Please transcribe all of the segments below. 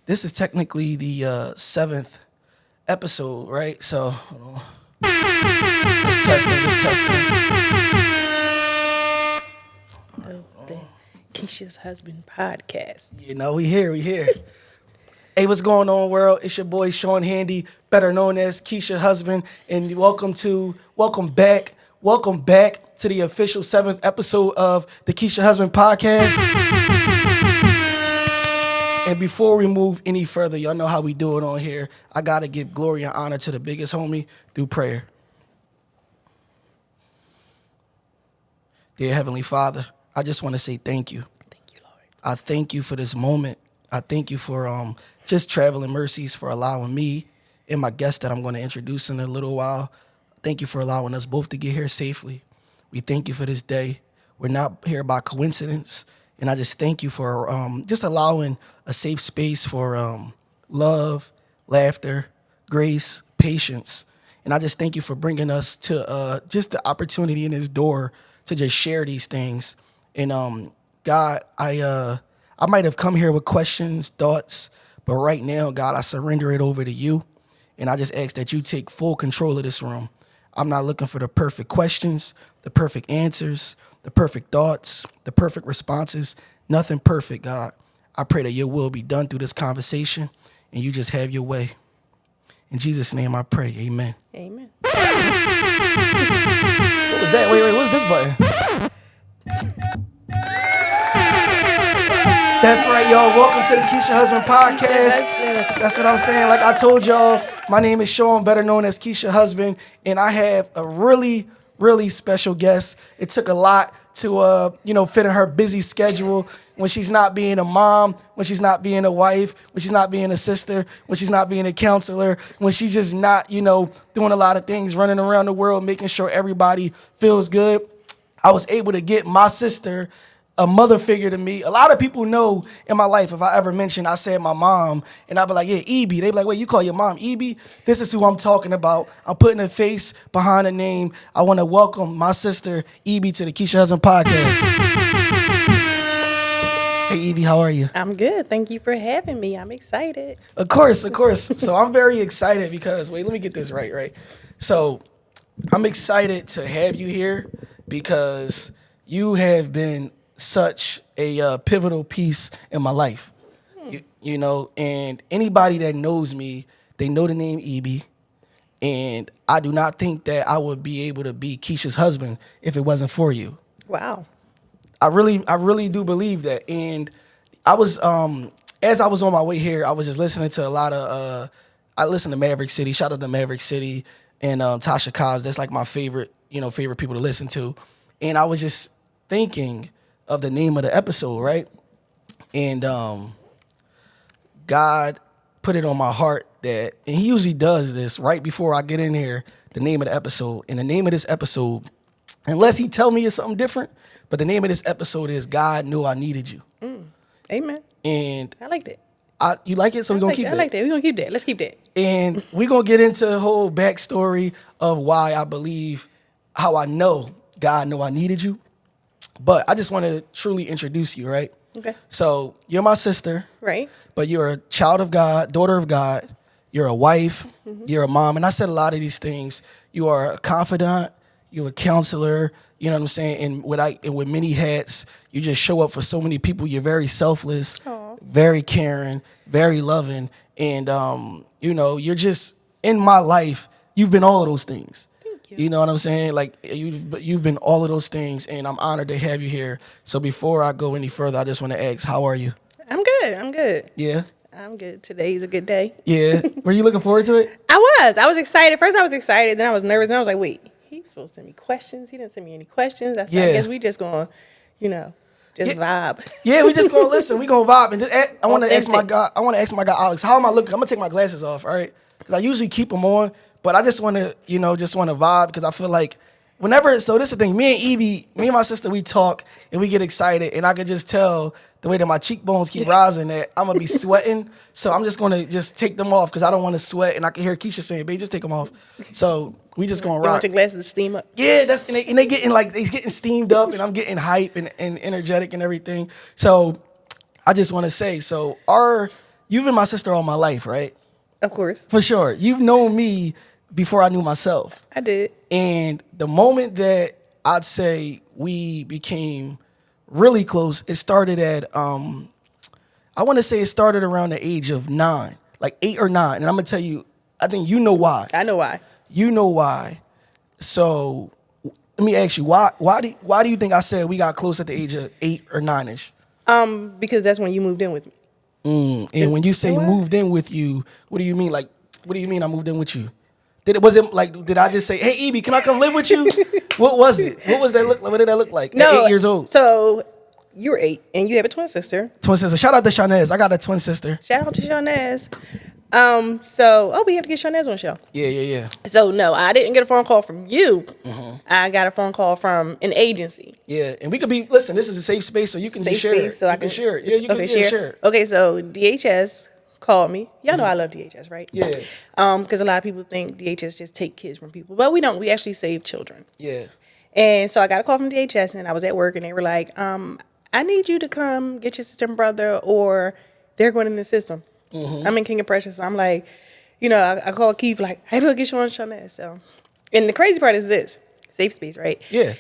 this is technically the seventh episode, right? So, hold on. Just testing. Of the Keisha's Husband podcast. You know, we here. Hey, what's going on, world? It's your boy Shawn Handy, better known as Keishashusband, and welcome back to the official 7th episode of the Keishashusband podcast. And before we move any further, y'all know how we do it on here. I gotta give glory and honor to the biggest homie through prayer. Dear Heavenly Father, I just want to say thank you. Thank you, Lord. I thank you for this moment. I thank you for just traveling mercies, for allowing me and my guest that I'm going to introduce in a little while. Thank you for allowing us both to get here safely. We thank you for this day. We're not here by coincidence. And I just thank you for just allowing a safe space for love, laughter, grace, patience. And I just thank you for bringing us to just the opportunity in this door to just share these things. And God, I might have come here with questions, thoughts, but right now, God, I surrender it over to you. And I just ask that you take full control of this room. I'm not looking for the perfect questions, the perfect answers, the perfect thoughts, the perfect responses. Nothing perfect, God. I pray that your will be done through this conversation and you just have your way. In Jesus' name I pray. Amen. Amen. What was that? Wait, what's this button? That's right, y'all. Welcome to the Keishashusband podcast. That's what I'm saying. Like I told y'all, my name is Shawn, better known as Keishashusband, and I have a really, really special guest. It took a lot to, fit in her busy schedule when she's not being a mom, when she's not being a wife, when she's not being a sister, when she's not being a counselor, when she's just not, doing a lot of things, running around the world, making sure everybody feels good. I was able to get my sister, a mother figure to me. A lot of people know in my life, if I ever mention, I said my mom, and I'd be like, yeah, Evie. They'd be like, wait, you call your mom Evie? This is who I'm talking about. I'm putting a face behind a name. I want to welcome my sister, Evie, to the Keishashusband podcast. Hey, Evie, how are you? I'm good. Thank you for having me. I'm excited. Of course. So I'm very excited because, wait, let me get this right. So I'm excited to have you here because you have been such a pivotal piece in my life, and anybody that knows me, they know the name Evie, and I do not think that I would be able to be Keisha's husband if it wasn't for you. Wow. I really do believe that. And I was, as I was on my way here, I was just listening to a lot of, I listened to Maverick City, shout out to Maverick City and Tasha Cobbs. That's like my favorite people to listen to. And I was just thinking of the name of the episode, right? And God put it on my heart that, and he usually does this right before I get in here, the name of the episode. And the name of this episode, unless he tell me it's something different, but the name of this episode is God Knew I Needed You. Amen. And I liked it. You like it? So we're going to keep it. I like that. We're going to keep that. Let's keep that. And we're going to get into the whole backstory of why I believe, how I know God knew I needed you. But I just want to truly introduce you, right? Okay. So you're my sister. Right. But you're a child of God, daughter of God. You're a wife. Mm-hmm. You're a mom. And I said a lot of these things. You are a confidant. You're a counselor. You know what I'm saying? And with many hats, you just show up for so many people. You're very selfless, Aww. Very caring, very loving. And, you're just, in my life, you've been all of those things. You know what I'm saying? Like, you've been all of those things, and I'm honored to have you here. So before I go any further, I just want to ask, how are you? I'm good. Yeah? I'm good. Today's a good day. Yeah. Were you looking forward to it? I was excited. First I was excited, then I was nervous, then I was like, wait, he's supposed to send me questions. He didn't send me any questions. I guess we just going to, vibe. Yeah, we just going to listen. We going to vibe. And I want to ask my guy Alex, how am I looking? I'm going to take my glasses off, all right? Because I usually keep them on. But I just want to, vibe because I feel like so this is the thing, me and my sister, we talk and we get excited and I could just tell the way that my cheekbones keep rising that I'm going to be sweating. So I'm just going to just take them off because I don't want to sweat and I can hear Keisha saying, babe, just take them off. So we just going to rock. You want your glasses to steam up? Yeah, and they getting steamed up and I'm getting hype and energetic and everything. So I just want to say, so our you've been my sister all my life, right? Of course. For sure. You've known me before I knew myself. I did. And the moment that I'd say we became really close, it started at I want to say it started around the age of 9, like 8 or 9. And I'm gonna tell you, I think you know why. I know why. You know why. So let me ask you, why do you think I said we got close at the age of 8 or 9ish? Because that's when you moved in with me. And when you say moved in with you, what do you mean? Like, what do you mean I moved in with you? Did I just say, hey, Evie, can I come live with you? What was it? What was that look like? What did that look like? No, at 8 years old. So you were 8 and you have a twin sister. Twin sister. Shout out to Shawn Invites. I got a twin sister. Shout out to Shawn Invites. We have to get Shawn Invites on the show. Yeah. So no, I didn't get a phone call from you. I got a phone call from an agency. Yeah, and we could be. Listen, this is a safe space, so you can just share it. So I can share it. Yeah, you can share. share it. Okay, so DHS called me. Y'all know I love DHS, right? Yeah. Because a lot of people think DHS just take kids from people, but we don't. We actually save children. Yeah. And so I got a call from DHS, and I was at work, and they were like, I need you to come get your sister and brother, or they're going in the system. I'm in King of Precious, so I'm like, I called Keith, like, hey, we'll get you on Shawn Invites. So, and the crazy part is this, safe space, right? Yeah.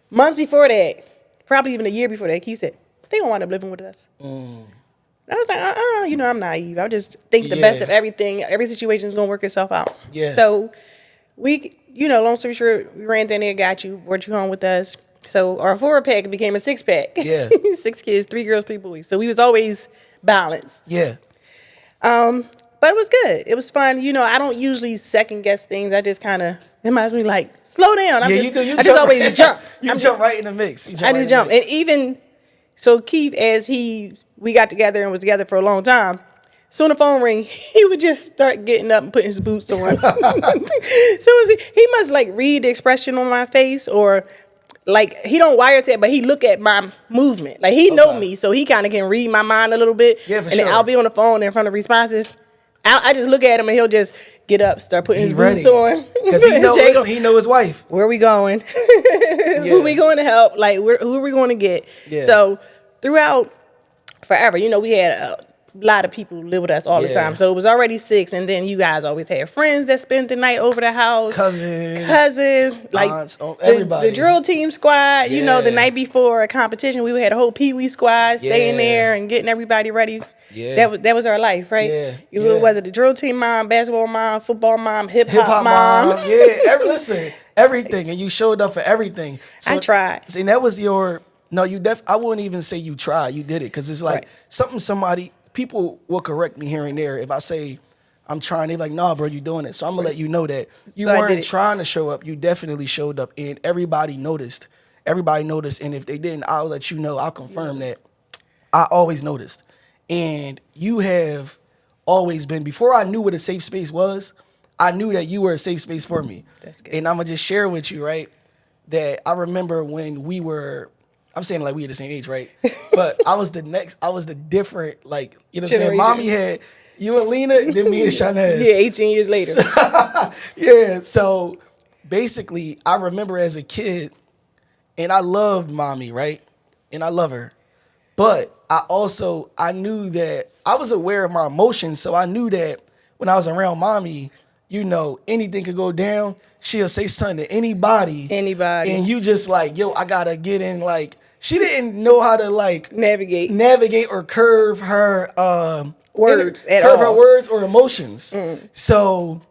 Months before that, probably even a year before that, Keith said, they gonna wind up living with us. I was like, I'm naive. I just think the best of everything. Every situation is gonna work itself out. Yeah. So we, long story short, we ran down there, got you, brought you home with us. So our 4-pack became a 6-pack. Yeah. 6 kids, 3 girls, 3 boys. So we was always balanced. Yeah. But it was good. It was fun. I don't usually second guess things. I just kind of, it reminds me like, slow down. You do. I just always jump. You jump right in the mix. I just jump. And even, so Keith, as we got together and was together for a long time, soon the phone ring, he would just start getting up and putting his boots on. So he must like read the expression on my face, or like he don't wiretap, but he look at my movement. Like he know me, so he kind of can read my mind a little bit. Yeah, for and sure. then I'll be on the phone in front of responses. I just look at him and he'll just get up, start putting his boots on. Because he know his wife. Where are we going? Who we going to help? Like who are we going to get? Yeah. So throughout forever, we had a lot of people live with us all the time. So it was already 6, and then you guys always had friends that spent the night over the house. Cousins, like aunts, everybody. The drill team squad. The night before a competition, we had a whole pee-wee squad staying there and getting everybody ready. Yeah. That was our life, right? Yeah. Was it the drill team mom, basketball mom, football mom, hip hop mom? Listen, everything, and you showed up for everything. So, I tried. See, that was your. No, I wouldn't even say you tried. You did it, because it's like something people will correct me here and there if I say I'm trying. They're like, nah, bro, you doing it. So I'm gonna let you know that you weren't trying to show up. You definitely showed up, and everybody noticed. And if they didn't, I'll let you know. I'll confirm that I always noticed. And you have always been, before I knew what a safe space was, I knew that you were a safe space for me. That's good. And I'm going to just share with you, right, that I remember when we were, I'm saying like we at the same age, right? But I was the different, like, you know what I'm saying? Mommy had you and Lena, then me and Shawn Invites. Yeah, 18 years later. So basically, I remember as a kid, and I loved Mommy, right? And I love her. But I knew that I was aware of my emotions, so I knew that when I was around Mommy, anything could go down. She'll say something to anybody. And you just like, yo, I gotta get in. Like, she didn't know how to like navigate or curve her words her words or emotions. So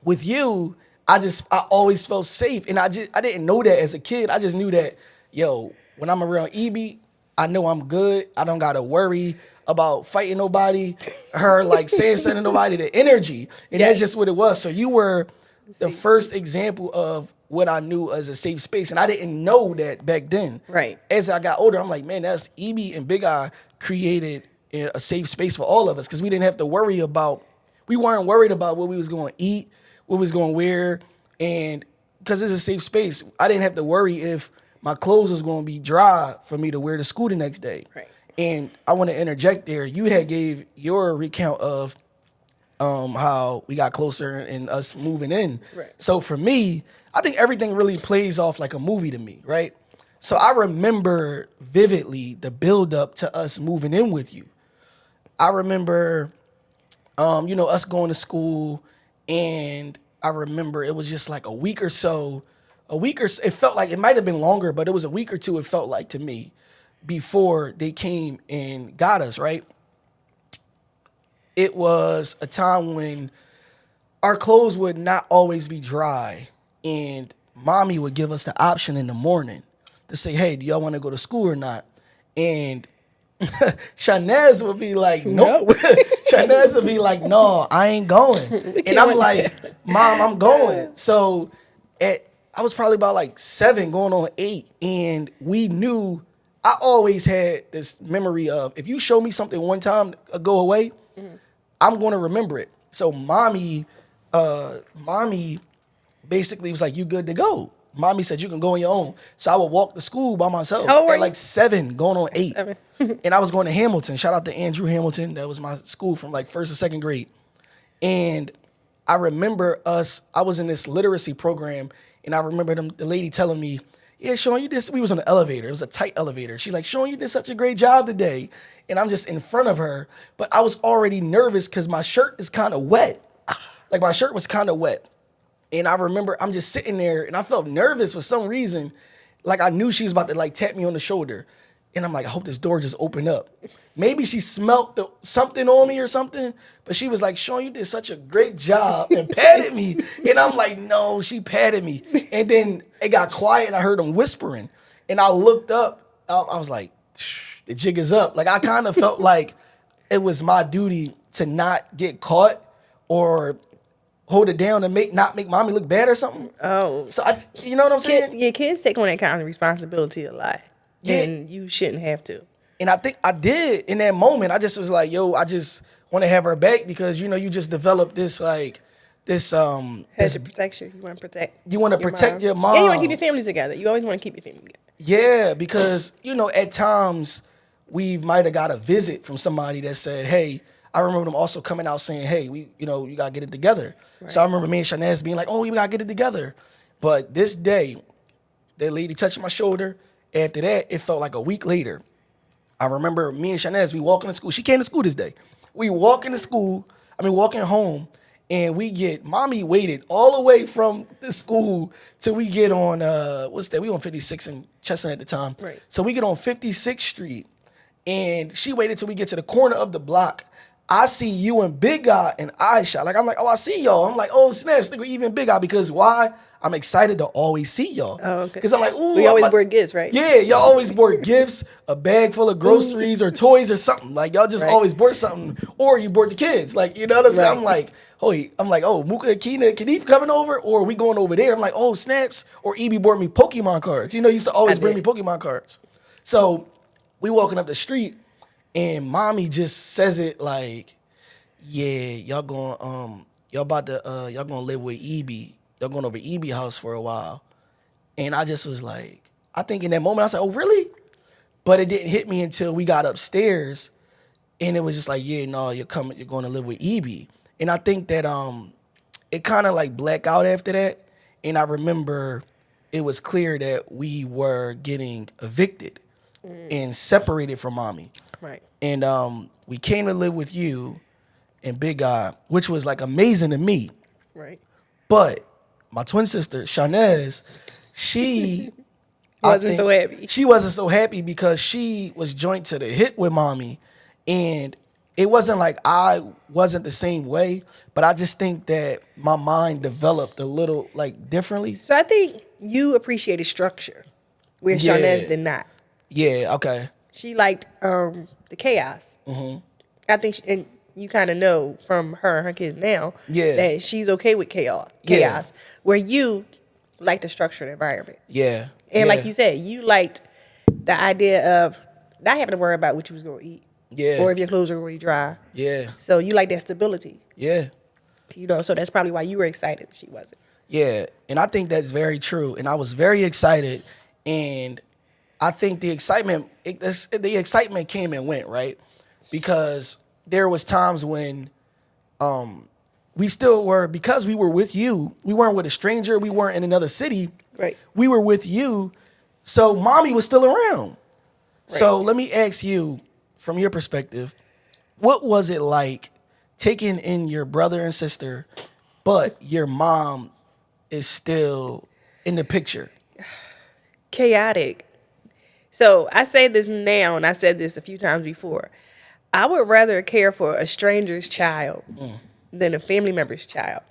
with you, I always felt safe, and I didn't know that as a kid. I just knew that, yo, when I'm around Evie, I know I'm good. I don't gotta worry about fighting nobody, her like saying something to nobody, the energy. And that's just what it was. So you were the first example of what I knew as a safe space. And I didn't know that back then. Right. As I got older, I'm like, man, that's Evie and Big Eye created a safe space for all of us, because we weren't worried about what we was going to eat, what we was going to wear. And because it's a safe space, I didn't have to worry if my clothes was going to be dry for me to wear to school the next day. Right. And I want to interject there. You had gave your recount of how we got closer and us moving in. Right. So for me, I think everything really plays off like a movie to me, right? So I remember vividly the build up to us moving in with you. I remember us going to school, and I remember it was just like a week or so, it felt like it might have been longer, but it was a week or two, it felt like to me, before they came and got us, right? It was a time when our clothes would not always be dry, and mommy would give us the option in the morning to say, hey, do y'all want to go to school or not? And Shanez would be like, nope. Shanez would be like, no, I ain't going. And I'm like, Mom, I'm going. So I was probably about like 7 going on 8. And we knew, I always had this memory of, if you show me something one time, go away, I'm going to remember it. So mommy basically was like, you good to go. Mommy said, you can go on your own. So I would walk to school by myself at like 7, going on 8. And I was going to Hamilton. Shout out to Andrew Hamilton. That was my school from like 1st to 2nd grade. And I remember I was in this literacy program, and I remember the lady telling me, yeah, Shawn, we was on the elevator. It was a tight elevator. She's like, Shawn, you did such a great job today. And I'm just in front of her, but I was already nervous because my shirt is kind of wet. Like my shirt was kind of wet. And I remember I'm just sitting there, and I felt nervous for some reason. Like I knew she was about to like tap me on the shoulder. And I'm like, I hope this door just opened up. Maybe she smelt something on me or something, but she was like, Shawn, you did such a great job, and patted me. And I'm like, no, she patted me. And then it got quiet, and I heard them whispering. And I looked up. I was like, the jig is up. Like I kind of felt like it was my duty to not get caught or hold it down and not make mommy look bad or something. Oh. So you know what I'm saying? Your kids take on that kind of responsibility a lot. Yeah. And you shouldn't have to. And I think I did in that moment. I just was like, yo, I just want to have her back because, you just developed this has a protection. You want to protect. You want to protect your mom. Yeah, you want to keep your family together. You always want to keep your family together. Yeah, because, at times we might have got a visit from somebody that said, hey, I remember them also coming out saying, hey, you got to get it together. Right. So I remember me and Shanez being like, oh, we got to get it together. But this day, that lady touched my shoulder. After that, it felt like a week later. I remember me and Shanez, we walking to school. She came to school this day. We walking home, and mommy waited all the way from the school till we get on, what's that? We on 56 in Chestnut at the time. Right. So we get on 56th Street, and she waited till we get to the corner of the block. I see you and Big Guy and Aisha. Like, I'm like, oh, I see y'all. I'm like, oh, snaps, think we're even Big Guy. Because why? I'm excited to always see y'all. Oh, okay. Because I'm like, ooh. We always brought gifts, right? Yeah, y'all always brought gifts, a bag full of groceries or toys or something. Like, y'all just always brought something. Or you brought the kids. Like, you know what I'm saying? I'm like, oh, Mooka and Keith coming over? Or are we going over there? I'm like, oh, snaps. Or EB brought me Pokemon cards. He used to always bring me Pokemon cards. So we walking up the street, and mommy just says it like, yeah, y'all gonna live with EB. Y'all going over EB house for a while. And I just was like, I think in that moment, I said, oh, really? But it didn't hit me until we got upstairs. And it was just like, yeah, no, you're going to live with EB. And I think that it kind of like blacked out after that. And I remember it was clear that we were getting evicted and separated from mommy. Right. And we came to live with you and Big Guy, which was like amazing to me. Right. But my twin sister, Shanez, she wasn't so happy. She wasn't so happy because she was joint to the hip with mommy. And it wasn't like I wasn't the same way, but I just think that my mind developed a little like differently. So I think you appreciated structure, where Shanez did not. Yeah, okay. She liked the chaos. Mm-hmm. I think, and you kind of know from her and her kids now that she's okay with chaos, where you like the structured environment. Yeah. And like you said, you liked the idea of not having to worry about what you was going to eat. Yeah. Or if your clothes are going to be dry. Yeah. So you like that stability. Yeah. So that's probably why you were excited she wasn't. Yeah. And I think that's very true. And I was very excited. And I think the excitement came and went, right? Because there was times when we still were, because we were with you, we weren't with a stranger, we weren't in another city. Right. We were with you. So mommy was still around. Right. So let me ask you, from your perspective, what was it like taking in your brother and sister, but your mom is still in the picture? Chaotic. So I say this now, and I said this a few times before. I would rather care for a stranger's child than a family member's child.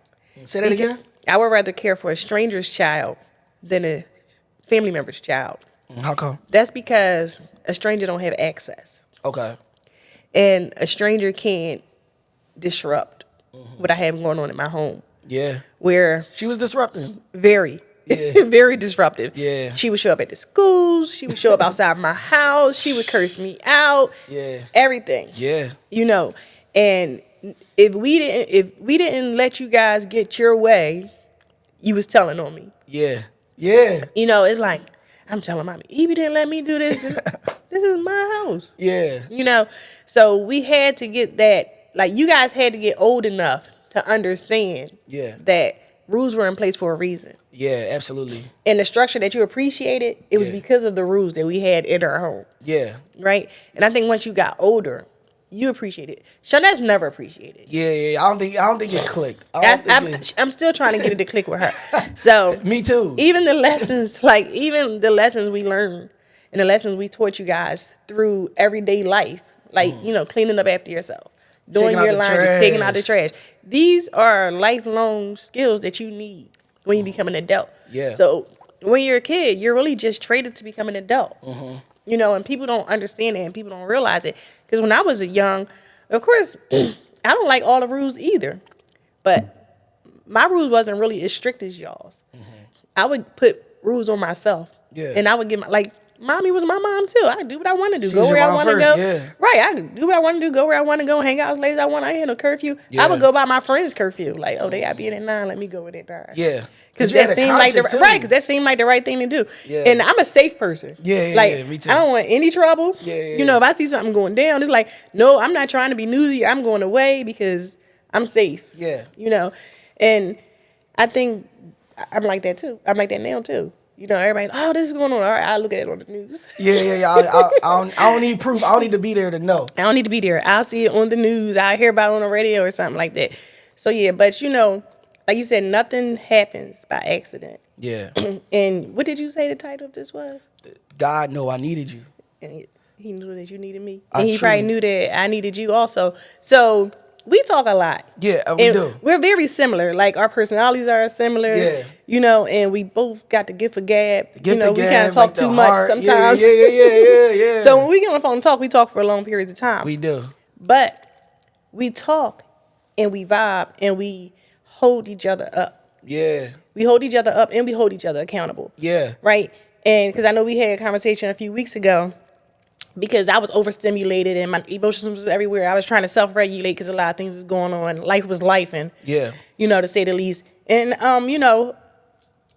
Say that again? I would rather care for a stranger's child than a family member's child. How come? That's because a stranger don't have access. Okay. And a stranger can't disrupt what I have going on in my home. Yeah. Where She was disrupting. very, Yeah. very disruptive. Yeah. She would show up at the schools. She would show up outside my house. She would curse me out. Yeah. Everything. Yeah. You know, and if we didn't let you guys get your way, you was telling on me. Yeah. Yeah. You know, it's like I'm telling mommy, Evie didn't let me do this. And this is my house. Yeah. You know, so we had to get that. Like you guys had to get old enough to understand. Yeah. That rules were in place for a reason. Yeah, absolutely. And the structure that you appreciated, it was because of the rules that we had in our home. Yeah. Right? And I think once you got older, you appreciate it. Shawnee's never appreciated. Yeah. I don't think it clicked. I'm still trying to get it to click with her. So Me too. even the lessons we learned and the lessons we taught you guys through everyday life, like, cleaning up after yourself, doing your laundry, taking out the trash. These are lifelong skills that you need when you become an adult. Yeah. So when you're a kid, you're really just traded to become an adult. And people don't understand it and people don't realize it. Because when I was young, of course, I don't like all the rules either. But my rules wasn't really as strict as y'all's. I would put rules on myself. Yeah. And I would give mommy was my mom too. I could do what I want to do. She Go was where your I mom want to first, go. yeah. Right. I could do what I want to do. Go where I want to go. Hang out as late as I want. I ain't had no curfew. Yeah. I would go by my friend's curfew. Like, oh, they got to be in at 9. Let me go with it. Yeah. Because you had that a seemed like conscience, too. because that seemed like the right thing to do. Yeah. And I'm a safe person. Yeah, me too. I don't want any trouble. Yeah. If I see something going down, it's like, no, I'm not trying to be newsy. I'm going away because I'm safe. Yeah. And I think I'm like that too. I'm like that now too. Everybody, oh, this is going on. All right, I'll look at it on the news. Yeah. I don't need proof. I don't need to be there to know. I don't need to be there. I'll see it on the news. I'll hear about it on the radio or something like that. So, yeah, but, like you said, nothing happens by accident. Yeah. And what did you say the title of this was? God know I needed you. And he knew that you needed me. I And he truly- probably knew that I needed you also. So we talk a lot. Yeah, we And do. We're very similar. Like our personalities are similar. Yeah. And we both got the gift of gab. Gift we of kind gab, of talk like the too much heart. sometimes. Yeah. So when we get on the phone and talk, we talk for long periods of time. We do. But we talk and we vibe and we hold each other up. Yeah. We hold each other up and we hold each other accountable. Yeah. Right? And because I know we had a conversation a few weeks ago because I was overstimulated and my emotions was everywhere. I was trying to self-regulate because a lot of things was going on. Life was life and, Yeah. to say the least. And,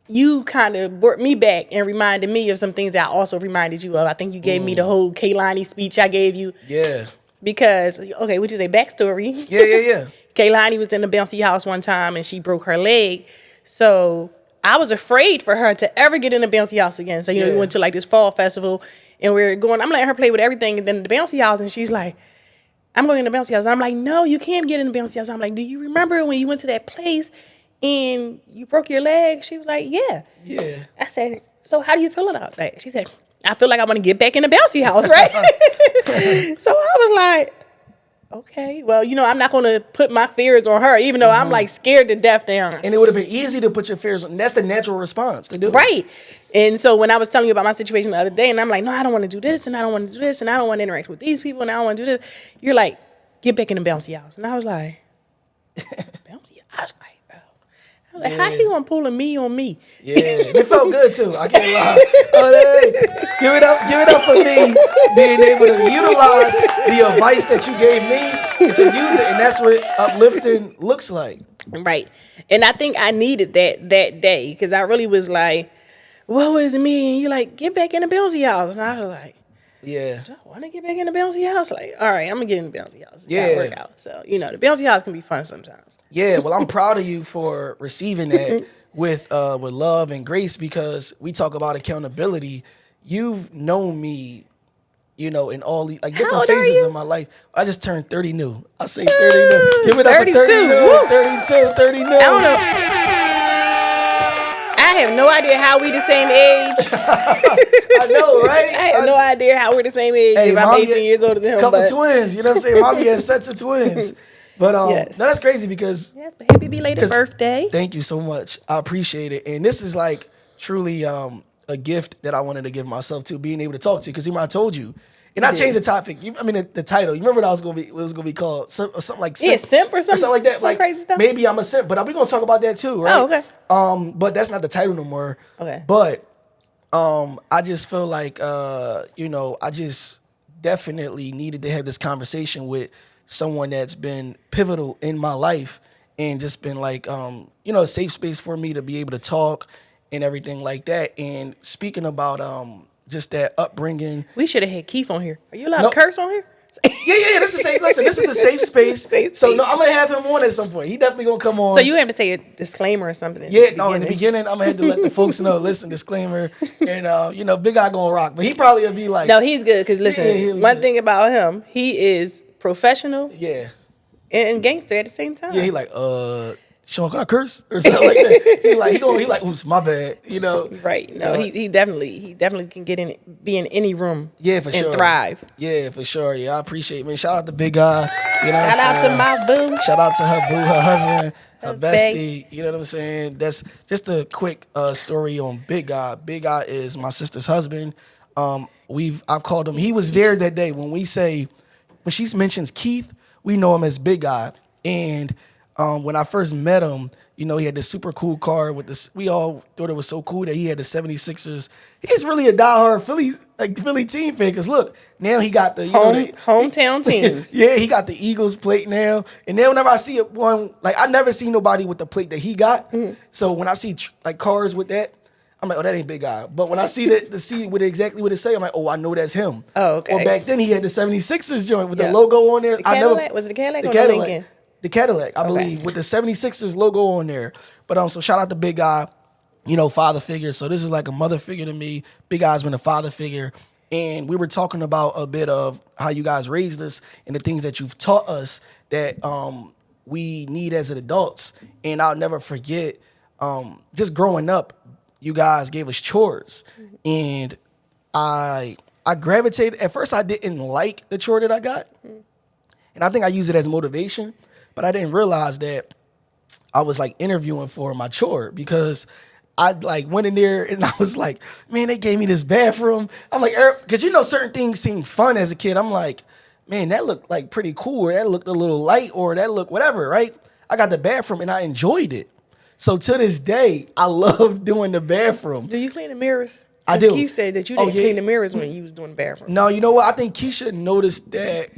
you kind of brought me back and reminded me of some things that I also reminded you of. I think you gave me the whole Kaylani speech I gave you. Yeah. Because, okay, which is a backstory. Yeah. Kaylani was in the bouncy house one time and she broke her leg. So I was afraid for her to ever get in the bouncy house again. So, we went to like this fall festival and I'm letting her play with everything. And then the bouncy house and she's like, I'm going in the bouncy house. I'm like, no, you can't get in the bouncy house. I'm like, do you remember when you went to that place and you broke your leg? She was like, yeah. Yeah. I said, so how do you feel about that? She said, I feel like I want to get back in the bouncy house, right? So I was like, okay, well, I'm not going to put my fears on her, even though I'm like scared to death down. And it would have been easy to put your fears on. That's the natural response to do. Right. And so when I was telling you about my situation the other day, and I'm like, no, I don't want to do this, and I don't want to do this, and I don't want to interact with these people, and I don't want to do this. You're like, get back in the bouncy house. And I was like, bouncy house? I was like, how he gonna pull a me on me? Yeah, and it felt good too. I can't lie. Hey, give it up for me being able to utilize the advice that you gave me to use it, and that's what uplifting looks like. Right. And I think I needed that day because I really was like, woe is me. And you're like, get back in the bouncy house. And I was like, Yeah. do I want to get back in the bouncy house? Like, all right, I'm going to get in the bouncy house. It's Yeah. gotta work out. So, the bouncy house can be fun sometimes. Yeah, well, I'm proud of you for receiving that with love and grace because we talk about accountability. You've known me you know, in all the like How different old are phases you? of my life. I just turned 30 new. I say 30 new. Give it up 32. for 30 new. Woo. 32, 30 new. I don't know. I have no idea how we the same age. I know, right? I have no idea how we're the same age if I'm 18 years older than him. Couple But twins, you know what I'm saying? Mommy has sets of twins. But Yes. no, that's crazy because yes, but happy belated birthday. thank you so much. I appreciate it. And this is like truly a gift that I wanted to give myself to, being able to talk to you. Because I told you. And I changed the topic. The title. You remember what it was gonna be called? Something like simp. Yeah, simp or something like that. Some like crazy stuff. maybe I'm a simp, but we're gonna talk about that too, right? Oh, okay. But that's not the title no more. Okay. But I just feel like I just definitely needed to have this conversation with someone that's been pivotal in my life and just been like a safe space for me to be able to talk and everything like that. And speaking about just that upbringing. We should have had Keith on here. Are you allowed No. to curse on here? Yeah. This is safe. Listen, this is a safe space. Safe So space. no, I'm gonna have him on at some point. He definitely gonna come on. So you have to say a disclaimer or something. in the beginning, I'm gonna have to let the folks know. Listen, disclaimer, and Big Eye gonna rock, but he probably will be like, No, he's good because listen, he'll be one good. thing about him, he is professional yeah, and gangster at the same time. he like, Shawn, can I curse or something like that? He like, oops, my bad, Right. No, he definitely can be in any room. Yeah, for and sure. thrive. Yeah, for sure. Yeah, I appreciate it, man. Shout out to Big Eye. Shout out to my boo. Shout out to her boo, her husband, her Husband. bestie. You know what I'm saying? That's just a quick story on Big Eye. Big Eye is my sister's husband. I've called him. He was there that day when she mentions Keith, we know him as Big Eye. And when I first met him, he had this super cool car with this. We all thought it was so cool that he had the 76ers. He's really a diehard Philly team fan. Cause look, now he got the Hometown teams. Yeah, he got the Eagles plate now. And then whenever I see one, I never see nobody with the plate that he got. Mm-hmm. So when I see cars with that, I'm like, oh, that ain't Big Guy. But when I see the see with exactly what it say, I'm like, oh, I know that's him. Oh, okay. Well, back then he had the 76ers joint with the Yeah. logo on there. The Cadillac? Was it the Cadillac or the Lincoln? The Cadillac, I believe, with the 76ers logo on there. But so shout out to Big Guy, father figure. So this is like a mother figure to me. Big Guy's been a father figure. And we were talking about a bit of how you guys raised us and the things that you've taught us that we need as adults. And I'll never forget, just growing up, you guys gave us chores. And I gravitated. At first, I didn't like the chore that I got. And I think I use it as motivation. But I didn't realize that I was interviewing for my chore because I went in there and I was like, man, they gave me this bathroom. I'm like, because certain things seem fun as a kid. I'm like, man, that looked pretty cool, or that looked a little light, or that looked whatever, right? I got the bathroom and I enjoyed it. So to this day, I love doing the bathroom. Do you clean the mirrors? I do. Keith said that you didn't clean the mirrors when you was doing the bathroom. No, you know what? I think Keisha noticed that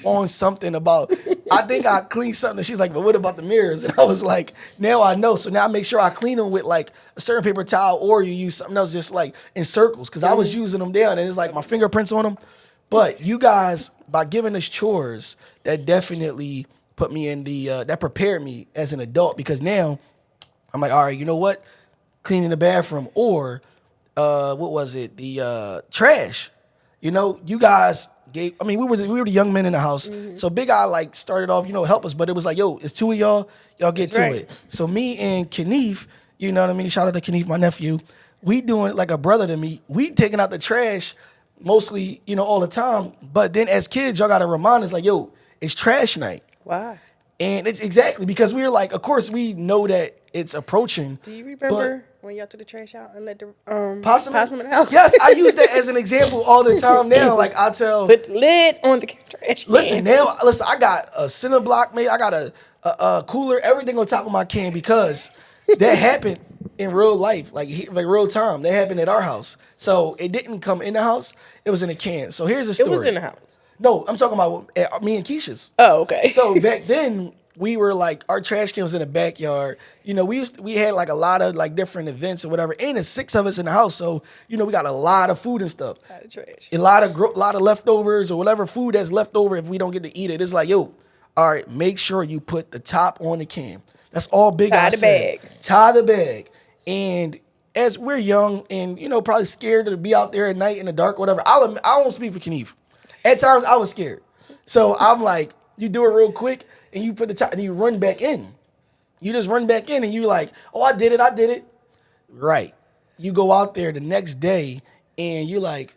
on something about, I think I cleaned something. She's like, but what about the mirrors? And I was like, now I know. So now I make sure I clean them with a certain paper towel, or you use something else just in circles. Cause I was using them down and it's my fingerprints on them. But you guys, by giving us chores, that definitely put me in that prepared me as an adult, because now I'm like, all right, you know what? Cleaning the bathroom, or what was it? The trash. You guys we were the young men in the house. Mm-hmm. So Big Eye started off, help us, but it was yo, it's two of y'all get That's to right. it. So me and Knief, you know what I mean? Shout out to Knief, my nephew. We doing it like a brother to me. We taking out the trash mostly, all the time. But then as kids, y'all gotta remind us yo, it's trash night. Why? And it's exactly because we're of course we know that it's approaching. Do you remember when y'all took the trash out and let the possum in the house? Yes, I use that as an example all the time now. I tell, put the lid on the trash can. Listen, I got a cinder block made. I got a cooler, everything on top of my can, because that happened in real life, real time. That happened at our house. So it didn't come in the house. It was in a can. So here's the story. It was in the house. No, I'm talking about me and Keisha's. Oh, okay. So back then, we were our trash can was in the backyard. We had a lot of different events or whatever. And there's 6 of us in the house. So, we got a lot of food and stuff. A lot of trash. A lot of leftovers or whatever food that's left over if we don't get to eat it. It's all right, make sure you put the top on the can. That's all Big Eye said. Tie the bag. And as we're young and, probably scared to be out there at night in the dark, whatever. I won't speak for Knief. At times I was scared. So I'm like, you do it real quick and you put the top and you run back in. You just run back in and you like, oh, I did it. Right. You go out there the next day and you're like,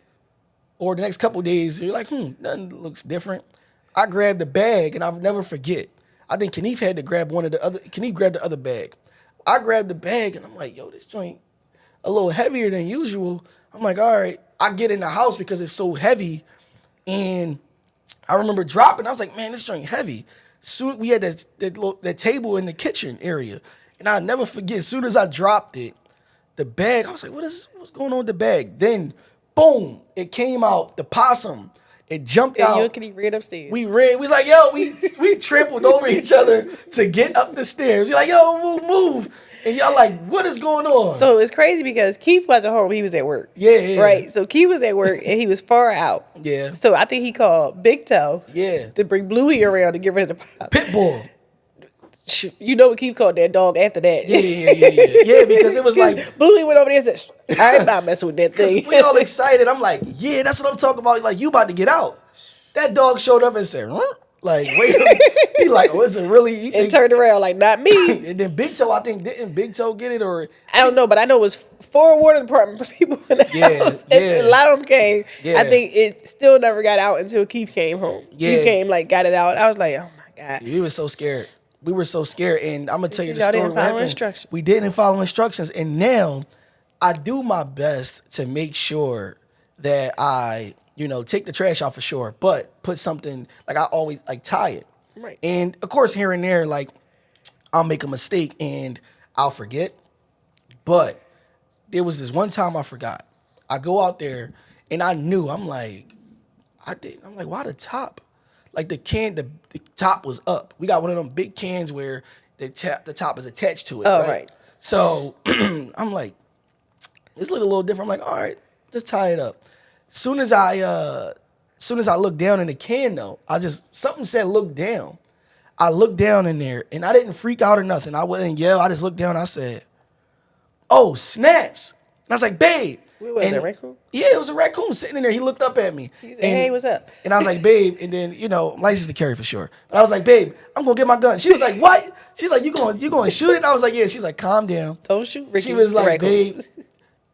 or the next couple days, you're like, nothing looks different. I grabbed the bag and I'll never forget. I think Kanief had to grab Kanief grabbed the other bag. I grabbed the bag and I'm like, yo, this joint a little heavier than usual. I'm like, all right. I get in the house because it's so heavy. And I remember dropping. I was like, man, this joint heavy. Soon we had that table in the kitchen area. And I'll never forget, as soon as I dropped it, the bag, I was like, what's going on with the bag? Then, boom, it came out, the possum. It jumped out. You and Kenny ran upstairs. We ran. We was like, yo, we trampled over each other to get up the stairs. We're like, yo, move. And y'all like, what is going on? So it's crazy because Keith wasn't home. He was at work. Yeah. Right. So Keith was at work and he was far out. Yeah. So I think he called Big Toe. Yeah. To bring Bluey around to get rid of the pop. Pitbull. You know what Keith called that dog after that. Yeah. Yeah, because it was like, Bluey went over there and said, I'm not messing with that thing. we all excited. I'm like, yeah, that's what I'm talking about. Like, you about to get out. That dog showed up and said, huh? Like, wait a minute. He like, oh, is it really? And turned around like, not me. And then Big Toe, I think, didn't Big Toe get it? Or I don't know, but I know it was 4 water department people in the house. And a lot of them came. Yeah. I think it still never got out until Keith came home. Yeah. He came, like, got it out. I was like, oh my God. we were so scared. We were so scared. And I'm going to tell you the Y'all story. didn't What follow happened. instructions. We didn't follow instructions. And now I do my best to make sure that I, take the trash out for sure, but put something, like I always, like tie it. Right. And of course, here and there, like I'll make a mistake and I'll forget. But there was this one time I forgot. I go out there and I knew, I'm like, why the top? Like the top was up. We got one of them big cans where the top is attached to it. Oh, right. So I'm like, this look a little different. I'm like, all right, just tie it up. Soon as I look down in the can though, something said look down. I looked down in there and I didn't freak out or nothing. I wouldn't yell. I just looked down and I said, oh, snaps. And I was like, babe. What was that, raccoon? Yeah, it was a raccoon sitting in there. He looked up at me. He said, hey, what's up? And I was like, babe, and then, I'm licensed to carry for sure. But I was like, babe, I'm gonna get my gun. She was like, what? She's like, you going to shoot it? And I was like, yeah. She's like, calm down. Don't shoot Ricky. She was like, raccoon. babe,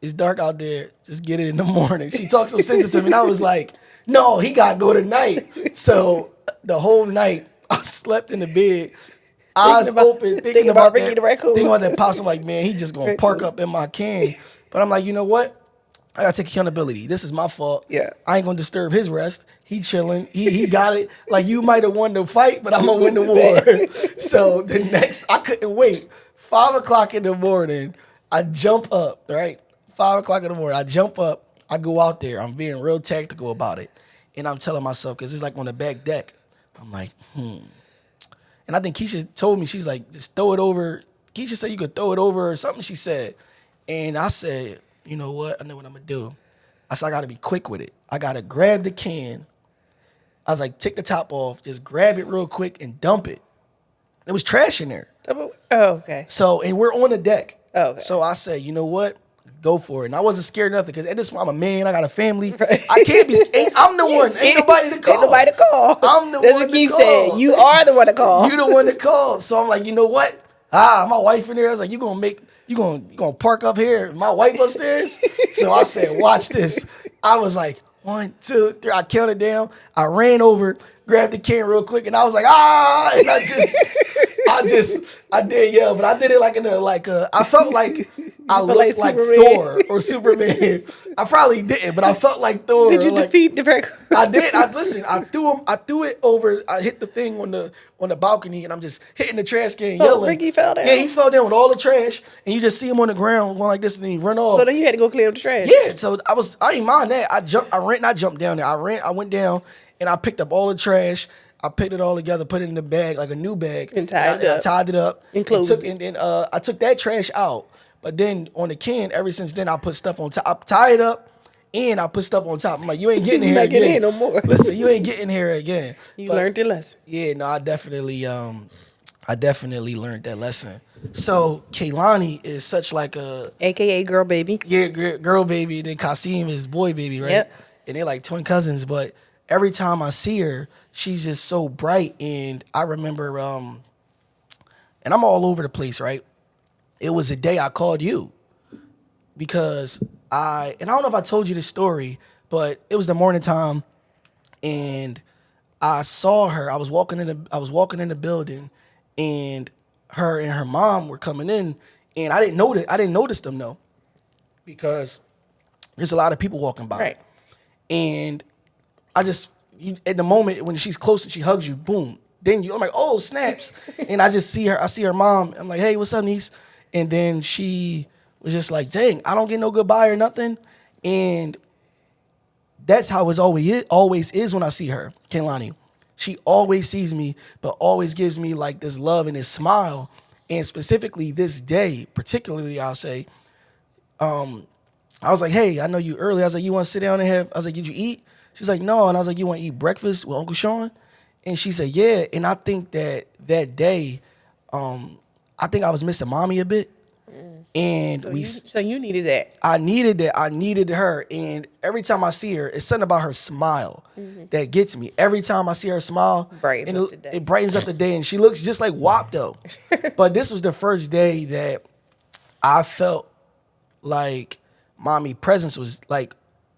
it's dark out there. Just get it in the morning. She talked so sensitive to me. And I was like, no, he got to go tonight. So the whole night, I slept in the bed, eyes open, thinking about Ricky the raccoon. Thinking about that possum, like, man, he just going to park up in my can. But I'm like, you know what? I got to take accountability. This is my fault. Yeah. I ain't going to disturb his rest. He chilling. He got it. Like, you might have won the fight, but I'm going to win the war. So I couldn't wait. 5 o'clock in the morning, I jump up, right? 5 o'clock in the morning, I jump up, I go out there. I'm being real tactical about it. And I'm telling myself, because it's like on the back deck, I'm like, And I think Keisha told me, she's like, just throw it over. Keisha said you could throw it over or something, she said. And I said, you know what? I know what I'm going to do. I said, I got to be quick with it. I got to grab the can. I was like, take the top off, just grab it real quick and dump it. There was trash in there. Oh, okay. So, and we're on the deck. Oh, okay. So I said, you know what? Go for it. And I wasn't scared of nothing because at this point, I'm a man. I got a family. Right. I can't be. I'm the one. Ain't nobody to call. Ain't nobody to call. I'm the That's one what to Keith call. said. You are the one to call. You the one to call. So I'm like, you know what? My wife in there. I was like, you gonna park up here? My wife upstairs. So I said, watch this. I was like, 1, 2, 3. I counted down. I ran over, grabbed the can real quick, and I was like, and I did yell, but I did it I felt like I looked like Thor or Superman. I probably didn't, but I felt like Thor. Did you defeat the raccoon? I did. I threw it over. I hit the thing on the balcony, and I'm just hitting the trash can, yelling. Ricky fell down. Yeah, he fell down with all the trash, and you just see him on the ground going like this, and then he run off. So then you had to go clear up the trash. Yeah. So I didn't mind that. I jumped down there. I went down, and I picked up all the trash. I picked it all together, put it in the bag, like a new bag. And tied it up. I tied it up. And closed it. And I took that trash out. But then on the can, ever since then, I put stuff on top. I tie it up, and I put stuff on top. I'm like, you ain't getting here not again. getting in no more. Listen, you ain't getting here again. You learned your lesson. Yeah, no, I definitely learned that lesson. So Kaylani is such like a AKA girl baby. girl baby. Then Kasim is boy baby, right? Yep. And they're like twin cousins, but every time I see her, she's just so bright. And I remember, and I'm all over the place, right? It was a day I called you because and I don't know if I told you this story, but it was the morning time, and I saw her. I was walking in the building, and her mom were coming in, and I didn't notice them though, because there's a lot of people walking by. Right. And at the moment when she's close and she hugs you, boom. Then I'm like, oh, snaps. And I see her mom. I'm like, hey, what's up, niece? And then she was just like, dang, I don't get no goodbye or nothing. And that's how it always is when I see her, Kehlani. She always sees me, but always gives me like this love and this smile. And specifically this day, particularly, I'll say, I was like, hey, I know you early. I was like, you want to sit down and I was like, did you eat? She's like, no. And I was like, you want to eat breakfast with Uncle Shawn? And she said, yeah. And I think that day, I think I was missing mommy a bit. And So you needed that. I needed that. I needed her. And every time I see her, it's something about her smile that gets me. Every time I see her smile, it brightens up the day. And she looks just like WAP though. But this was the first day that I felt like mommy presence was like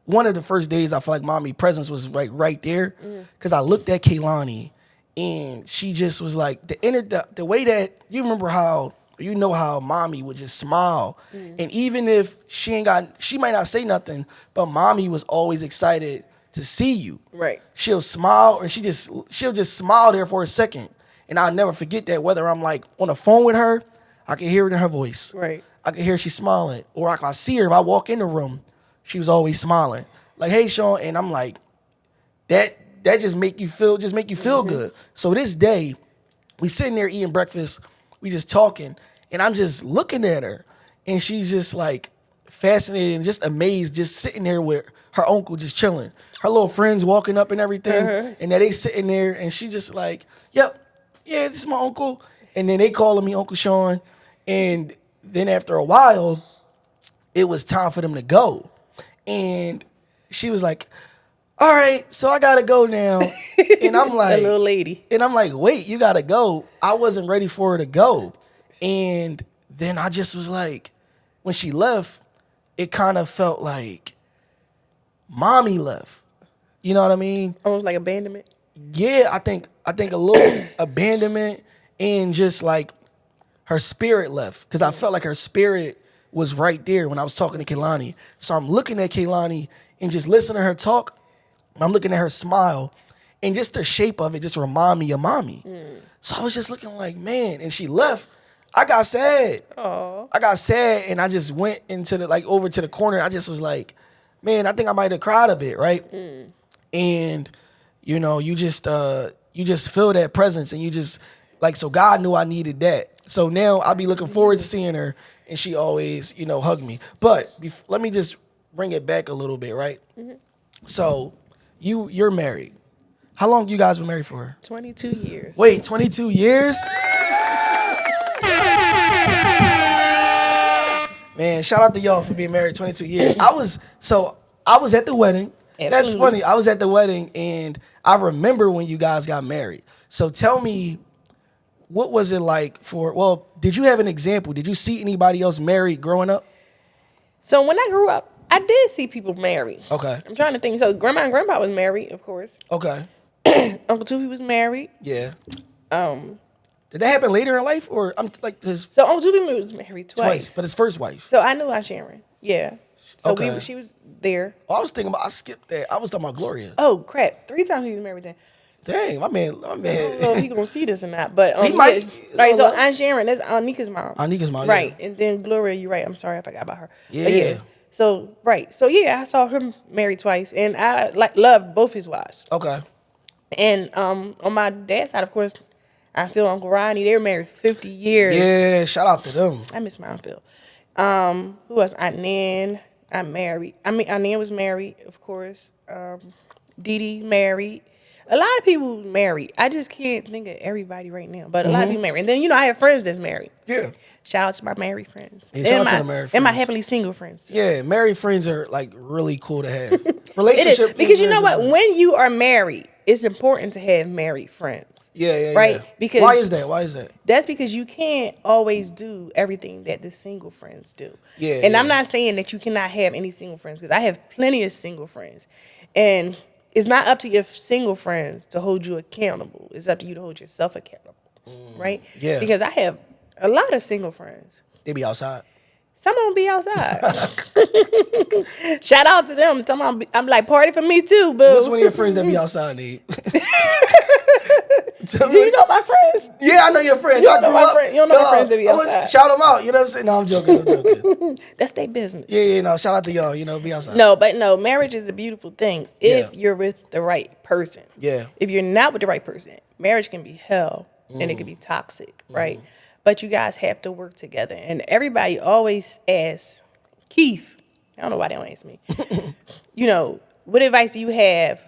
one of the first days I felt like mommy presence was like right there. Cause I looked at Kehlani and she just was like the way that you remember how mommy would just smile. And even if she might not say nothing, but mommy was always excited to see you. Right. She'll smile and she'll just smile there for a second. And I'll never forget that, whether I'm like on the phone with her, I can hear it in her voice. Right. I can hear she's smiling. Or I see her, if I walk in the room, she was always smiling. Like, hey, Shawn. And I'm like, that just make you feel good. So this day, we sitting there eating breakfast, we just talking, and I'm just looking at her. And she's just like fascinated and just amazed, just sitting there with her uncle just chilling. Her little friends walking up and everything. And then they sitting there and she just like, yep, yeah, this is my uncle. And then they calling me Uncle Shawn. And then after a while, it was time for them to go. And she was like, all right, so I gotta go now. And I'm like, a little lady. And I'm like, wait, you gotta go. I wasn't ready for her to go. And then I just was like, when she left, it kind of felt like mommy left. You know what I mean? Almost like abandonment. Yeah, I think a little abandonment, and just like her spirit left, because I felt like her spirit was right there when I was talking to Kehlani. So I'm looking at Kehlani and just listening to her talk. I'm looking at her smile, and just the shape of it just remind me of mommy. So I was just looking like, man, and she left. I got sad. Aww. I got sad, and I just went into over to the corner. I just was like, man, I think I might have cried a bit, right? And you just feel that presence, and you just like, so God knew I needed that. So now I'll be looking forward to seeing her, and she always, hug me. But let me just bring it back a little bit, right? So you're married. How long you guys been married for? 22 years. Wait, 22 years? Man, shout out to y'all for being married 22 years. I was at the wedding. Absolutely. That's funny. I was at the wedding, and I remember when you guys got married. So tell me, what was it like did you have an example? Did you see anybody else married growing up? So when I grew up, I did see people married. Okay. I'm trying to think. So grandma and grandpa was married, of course. Okay. Uncle Toofy was married. Yeah. Did that happen later in life, or I'm like his? So Uncle Toofy was married twice. But his first wife. So I knew Aunt Sharon. Yeah. So Okay. she was there. Oh, I was thinking about. I skipped that. I was talking about Gloria. Oh crap! 3 times he was married then. Dang, my man. I don't know if he gonna see this or not, but He might. Yeah. Right. So Aunt Sharon, that's Aunt Nika's mom. Aunt Nika's mom. Right. Yeah. And then Gloria, you're right. I'm sorry, I forgot about her. Yeah. But yeah. So right. So yeah, I saw him married twice, and I loved both his wives. Okay. And on my dad's side, of course, I feel Uncle Ronnie. They were married 50 years. Yeah, shout out to them. I miss my Aunt Phil. Who else? Aunt Nan. Aunt Nan was married, of course. Dee Dee married. A lot of people married. I just can't think of everybody right now, but a lot of people married. And then I have friends that's married. Yeah. Shout out to my married friends. Yeah, shout out to the married And my friends. happily single friends. Yeah, married friends are like really cool to have. It Relationship is. Because you know friends what? are- When you are married, it's important to have married friends. Yeah, Right? yeah. Because Why is that? Why is that? that's because you can't always do everything that the single friends do. Yeah, And I'm yeah. not saying that you cannot have any single friends, because I have plenty of single friends. And it's not up to your single friends to hold you accountable. It's up to you to hold yourself accountable. Right? yeah. Because I have a lot of single friends. They be outside. Some of them be outside. Shout out to them. I'm like, party for me too, boo. What's one of your friends that be outside, Nate? Do you know my friends? Yeah, I know your friends. You don't I know grew my up- friend- you don't know my Dog, friends that be I want- outside. Shout them out. You know what I'm saying? No, I'm joking. I'm joking. That's their business. Yeah, no. Shout out to y'all. You know, be outside. No, but no, marriage is a beautiful thing if Yeah. you're with the right person. Yeah. If you're not with the right person, marriage can be hell and it can be toxic, right? But you guys have to work together. And everybody always asks, Keith, I don't know why they don't ask me, you know, what advice do you have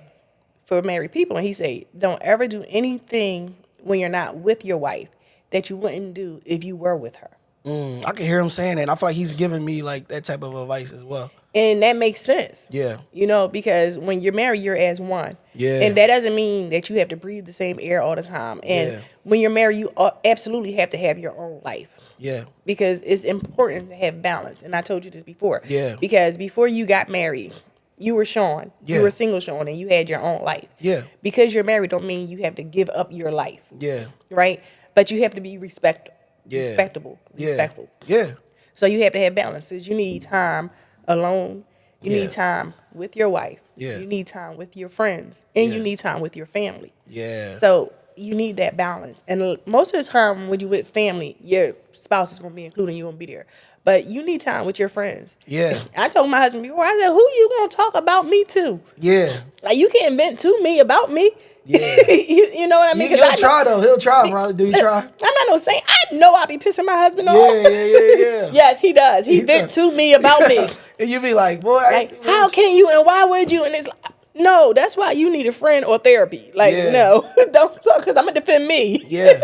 for married people? And he say, don't ever do anything when you're not with your wife that you wouldn't do if you were with her. I can hear him saying that. And I feel like he's giving me like that type of advice as well. And that makes sense. Yeah. You know, because when you're married, you're as one. Yeah. And that doesn't mean that you have to breathe the same air all the time. And Yeah. when you're married, you absolutely have to have your own life. Yeah. Because it's important to have balance. And I told you this before. Yeah. Because before you got married, you were Shawn. Yeah. You were single Shawn, and you had your own life. Yeah. Because you're married don't mean you have to give up your life. Yeah. Right? But you have to be Yeah. respectable. Yeah. Respectful. Yeah. So you have to have balances. You need time alone. You Yeah. need time with your wife. Yeah. You need time with your friends. And you Yeah. need time with your family. Yeah. So you need that balance. And most of the time when you're with family, your spouse is going to be including you and be there. But you need time with your friends. Yeah. I told my husband before, I said, who you going to talk about me to? Yeah. Like, you can't vent to me about me. Yeah. you know what I mean? 'Cause He'll I try though. He'll try, brother. Do you try? I'm not no saint. I know I be pissing my husband off. Yeah. Yes, he does. He He vent try. to me about me. And you be like, boy, Like, how can you and why would you? And it's like, no, that's why you need a friend or therapy. Like, Yeah. no, don't talk, because I'm going to defend me. Yeah.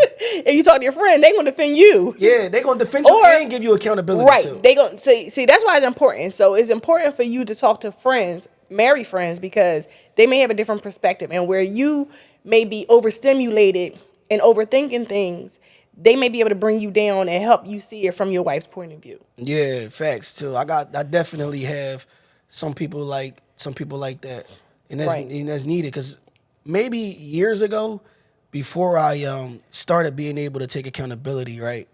If you talk to your friend, they going to defend you. Yeah, they gonna defend you Or- and give you accountability Right. too. They going to see, that's why it's important. So it's important for you to talk to friends, married friends, because they may have a different perspective. And where you may be overstimulated and overthinking things, they may be able to bring you down and help you see it from your wife's point of view. Yeah, facts too. I definitely have some people like that, and Right. that's needed because maybe years ago, before I started being able to take accountability, right,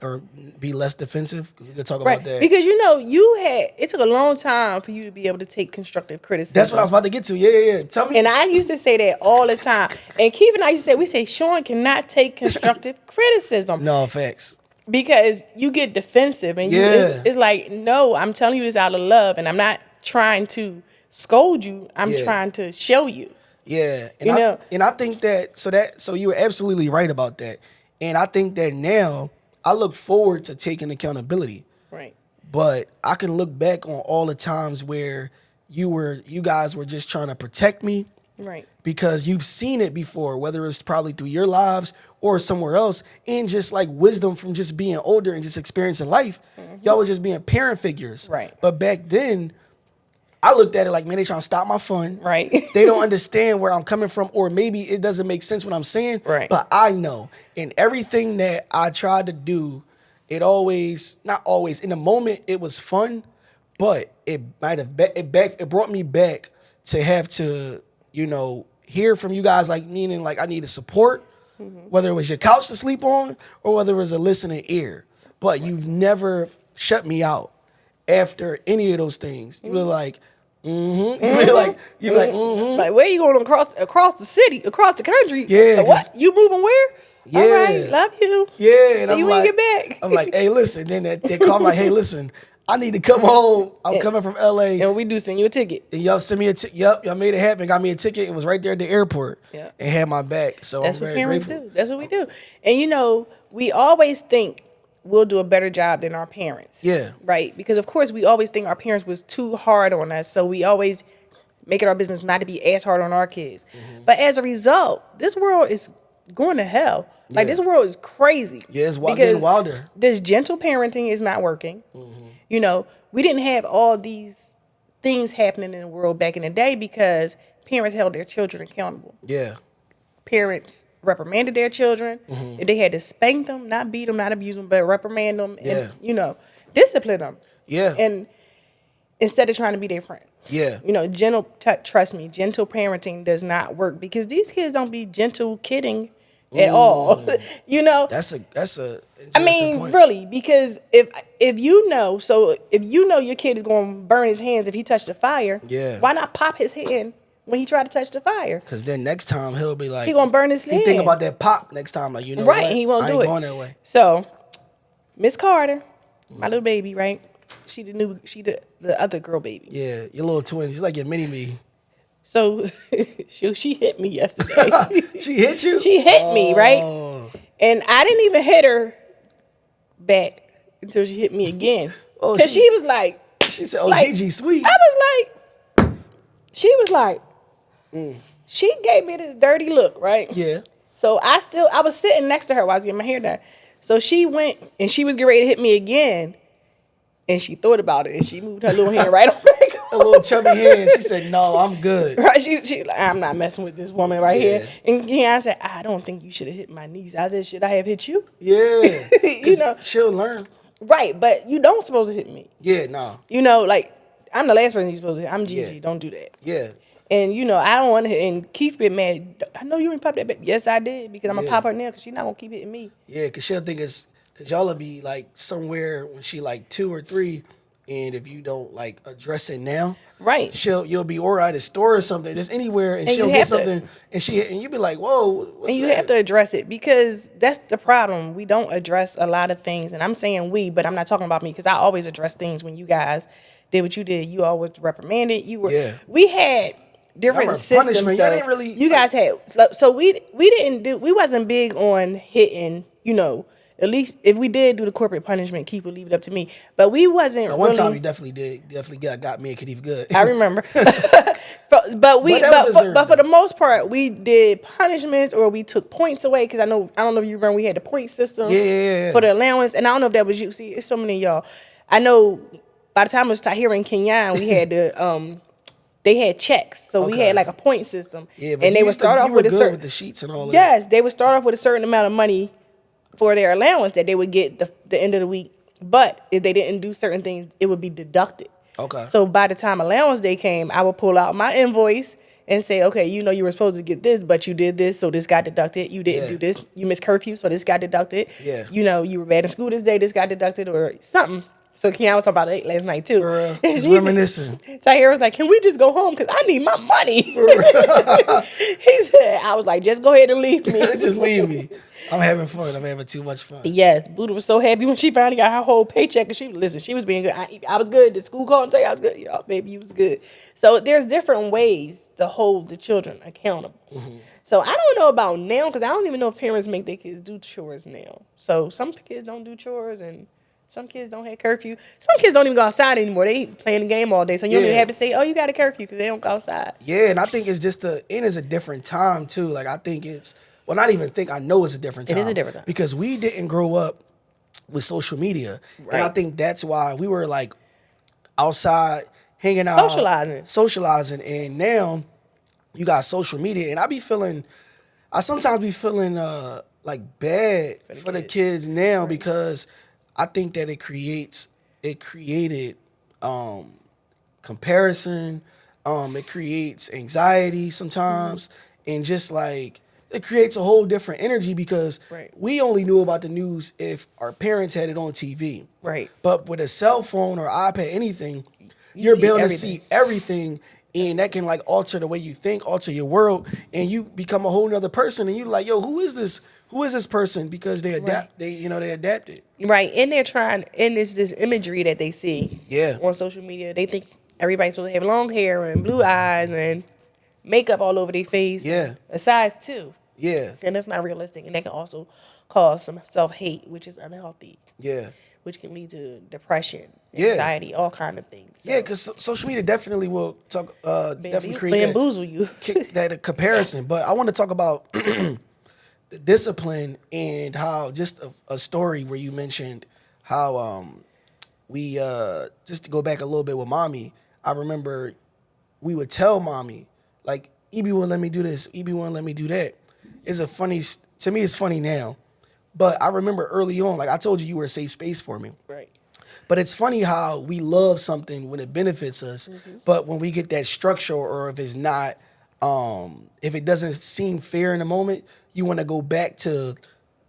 or be less defensive because we could talk about that. Because it took a long time for you to be able to take constructive criticism. That's what I was about to get to. Yeah. Tell me. And I used to say that all the time. And Keith and I used to say, Shawn cannot take constructive criticism. No, facts. Because you get defensive and Yeah. it's like, no, I'm telling you this out of love, and I'm not trying to scold you. I'm Yeah. trying to show you. Yeah, and You know. I think so you were absolutely right about that, and I think that now I look forward to taking accountability. Right. But I can look back on all the times where you guys were just trying to protect me Right. because you've seen it before, whether it's probably through your lives or somewhere else, and just like wisdom from just being older and just experiencing life. Y'all were just being parent figures. Right. But back then, I looked at it like, man, they trying to stop my fun. Right. They don't understand where I'm coming from, or maybe it doesn't make sense what I'm saying. Right. But I know. And everything that I tried to do, not always, in the moment it was fun, but it brought me back to have to, hear from you guys, like meaning like I needed support, whether it was your couch to sleep on or whether it was a listening ear. But you've never shut me out after any of those things. You were like, you'd be like, Like, where you going across the city, across the country? Yeah, Like, what? You moving where? Yeah. All right, love you. Yeah, and See I'm you when like, you get back. I'm like, hey, listen. Then they call me like, hey, listen, I need to come home. I'm coming from LA, And we do send you a ticket. and y'all send me a ticket. Yep, y'all made it happen. Got me a ticket. It was right there at the airport. Yeah. And had my back. So That's I'm what very parents grateful. do. That's what we do. And we always think we'll do a better job than our parents. Yeah. Right? Because of course we always think our parents was too hard on us. So we always make it our business not to be as hard on our kids. Mm-hmm. But as a result, this world is going to hell. Like, Yeah. this world is crazy. Yeah, it's because getting wilder. this gentle parenting is not working. You know, we didn't have all these things happening in the world back in the day because parents held their children accountable. Yeah. Parents reprimanded their children. If they had to spank them, not beat them, not abuse them, but reprimand them and, you know, discipline them. Yeah. And instead of trying to be their friend. Yeah. You know, trust me, gentle parenting does not work because these kids don't be gentle kidding at all. You know? That's a I mean, point. really, because if you know your kid is going to burn his hands if he touched the fire, why not pop his hand when he tried to touch the fire? Because then next time he'll be like, he gonna burn his hand. He think about that pop next time, like, you know right? what? He won't I do ain't it. going that way. So, Miss Carter, my little baby, right? She the other girl baby. Yeah, your little twin. She's like your mini me. So she hit me yesterday. She hit you? She hit me, right? And I didn't even hit her back until she hit me again. Because she was like... She said, oh, Gigi, sweet. I was like... She was like... She gave me this dirty look, right? Yeah. So I was sitting next to her while I was getting my hair done. So she went and she was getting ready to hit me again. And she thought about it and she moved her little hand right on back. A little chubby hand. She said, no, I'm good. Right? She like, I'm not messing with this woman right here. And I said, I don't think you should have hit my niece. I said, should I have hit you? Yeah. You know, she'll learn. Right, but you don't supposed to hit me. Yeah, no. You know, like, I'm the last person you're supposed to hit. I'm Gigi. Yeah. Don't do that. Yeah. And, you know, I don't want to hit. And Keith been mad. I know you ain't pop that baby. Yes, I did. Because I'm going to pop her now because she's not going to keep hitting me. Yeah, because she'll think it's... Because y'all will be, like, somewhere when she, like, 2 or 3... And if you don't like address it now, right? You'll be or at a store or something, just anywhere, and she'll get something, and you'll be like, "Whoa!" What's and you that? have to address it because that's the problem. We don't address a lot of things, and I'm saying we, but I'm not talking about me because I always address things when you guys did what you did. You always reprimanded. You were. Yeah. We had different systems. Punishment. Though. You didn't really. You guys had. So we didn't do. We wasn't big on hitting. You know. At least if we did do the corporate punishment, keep it, leave it up to me. But we wasn't. No, one time you definitely did. Definitely got me and Khadif good. I remember. but for the most part, we did punishments or we took points away because I don't know if you remember we had the point system for the allowance, and I don't know if that was you. See, it's so many of y'all. I know by the time it was Tahir and Kenyan, we had the they had checks, so we had like a point system. Yeah, but and they would start off with a certain with the sheets and all of yes, they would start off with a certain amount of money for their allowance that they would get the end of the week. But if they didn't do certain things, it would be deducted. Okay. So by the time allowance day came, I would pull out my invoice and say, okay, you know you were supposed to get this, but you did this, so this got deducted. You didn't do this. You missed curfew, so this got deducted. Yeah. You know, you were bad in school this day, this got deducted, or something. So Keon was talking about it last night too. He's reminiscing. Tahir was like, can we just go home? Because I need my money. He said, I was like, just go ahead and leave me. Just leave me. I'm having fun. I'm having too much fun. Yes, Buddha was so happy when she finally got her whole paycheck. And she was being good. I was good. The school called and tell you I was good. Y'all, baby, you was good. So there's different ways to hold the children accountable. Mm-hmm. So I don't know about now because I don't even know if parents make their kids do chores now. So some kids don't do chores and some kids don't have curfew. Some kids don't even go outside anymore. They playing the game all day. So you don't even have to say, oh, you got a curfew because they don't go outside. Yeah, and I think it's just it is a different time too. Like I think it's well, not even think. I know it's a different time. It is a different time because we didn't grow up with social media, right. And I think that's why we were like outside hanging out, socializing, and now you got social media, and I sometimes be feeling like bad for the kids now because I think that it created comparison, it creates anxiety sometimes, and just like. It creates a whole different energy because we only knew about the news if our parents had it on TV. Right. But with a cell phone or iPad, anything, you're able to see everything, and that can like alter the way you think, alter your world, and you become a whole nother person. And you're like, yo, who is this? Who is this person? Because they they adapted. Right. And they're trying, and it's this imagery that they see on social media. They think everybody's supposed to have long hair and blue eyes and makeup all over their face. Yeah. A size 2. Yeah. And that's not realistic. And that can also cause some self-hate, which is unhealthy. Yeah. Which can lead to depression, anxiety, all kind of things. So. Yeah, because social media definitely will definitely create bamboozle you. that comparison. But I want to talk about the discipline and how just a story where you mentioned how we just to go back a little bit with mommy. I remember we would tell mommy like EB won't let me do this, EB won't let me do that. It's a funny to me. It's funny now, but I remember early on, like I told you, you were a safe space for me. Right. But it's funny how we love something when it benefits us, but when we get that structure or if it's not, if it doesn't seem fair in the moment, you want to go back to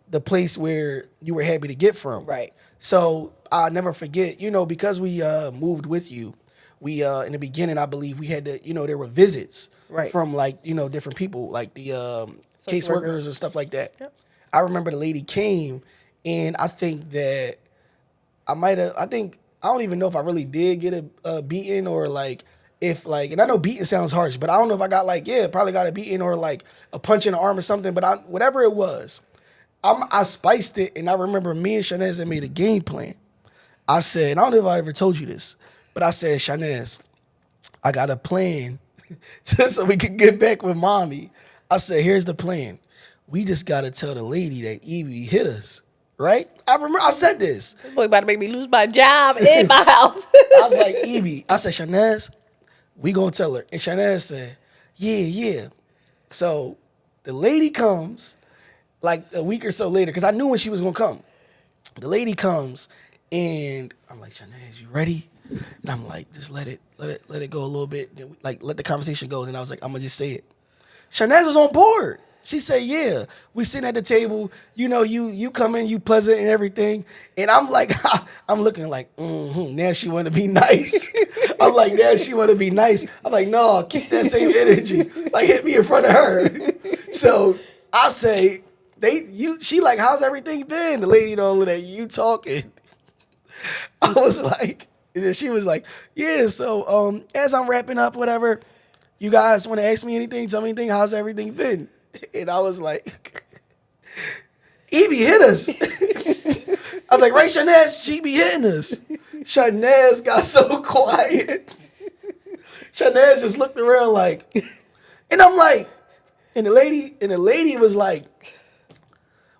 the place where you were happy to get from. Right. So I'll never forget, because we moved with you, we in the beginning, I believe we had to, there were visits Right. from like, different people, like the Social caseworkers workers. or stuff like that. Yep. I remember the lady came, and I think that I don't even know if I really did get a beating or like if like, and I know beating sounds harsh, but I don't know if I got like, probably got a beating or like a punch in the arm or something, but whatever it was, I spiced it, and I remember me and Shanez had made a game plan. I said, I don't know if I ever told you this, but I said, Shanez, I got a plan so we could get back with mommy. I said, here's the plan. We just got to tell the lady that Evie hit us, right? I remember I said this. This boy about to make me lose my job in my house. I was like, Evie, I said, Shanez, we gonna tell her. And Shanez said, yeah. So the lady comes like a week or so later, because I knew when she was gonna come. The lady comes, and I'm like, Shanez, you ready? And I'm like, just let it go a little bit. Then let the conversation go. And I was like, I'm gonna just say it. Shanez was on board. She said, yeah. We sitting at the table, you come in, you pleasant and everything. And I'm like, I'm looking like, now she want to be nice. I'm like, now she want to be nice. I'm like, no, keep that same energy. Like, hit me in front of her. So I say, she like, how's everything been? The lady don't look at you talking. I was like, and then she was like, yeah, so as I'm wrapping up, whatever, you guys want to ask me anything, tell me anything, how's everything been? And I was like, Evie hit us. I was like, right, Shanez, she be hitting us. Shanez got so quiet. Shanez just looked around like, and I'm like, and the lady was like,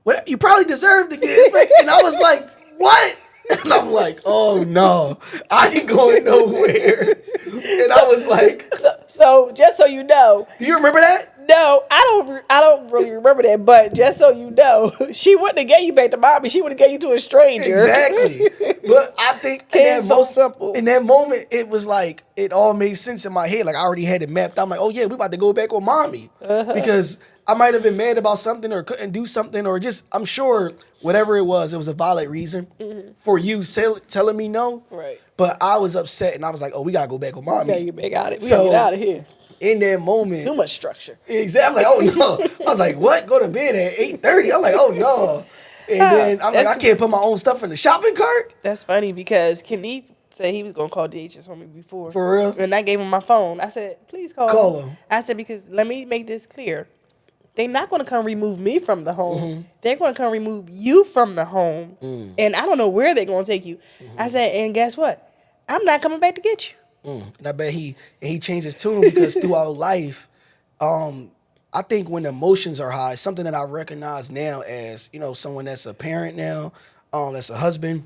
what, you probably deserve to get back. And I was like, what? And I'm like, oh no, I ain't going nowhere. And I was like, so just so you know, do you remember that? no, I don't really remember that. But just so you know, she wouldn't have gave you back to mommy. She would have gave you to a stranger. Exactly. But I think It's so simple. In that moment, it was like it all made sense in my head. Like I already had it mapped out. I'm like, oh yeah, we about to go back with mommy because I might have been mad about something or couldn't do something or just I'm sure whatever it was a valid reason for you telling me no. Right. But I was upset and I was like, oh, we gotta go back with mommy. We gotta get back out of it. We gotta get out of here. In that moment, Too much structure. exactly. I'm like, oh no. I was like, what? Go to bed at 8:30. I'm like, oh no. And then I'm like, I can't put my own stuff in the shopping cart. That's funny because Kenneth said he was gonna call DHS on me before. For real? And I gave him my phone. I said, please call him. I said, because let me make this clear. They're not gonna come remove me from the home. They're gonna come remove you from the home. And I don't know where they're gonna take you. I said, and guess what? I'm not coming back to get you. And I bet he changed his tune because throughout life, I think when emotions are high, something that I recognize now as, someone that's a parent now, that's a husband,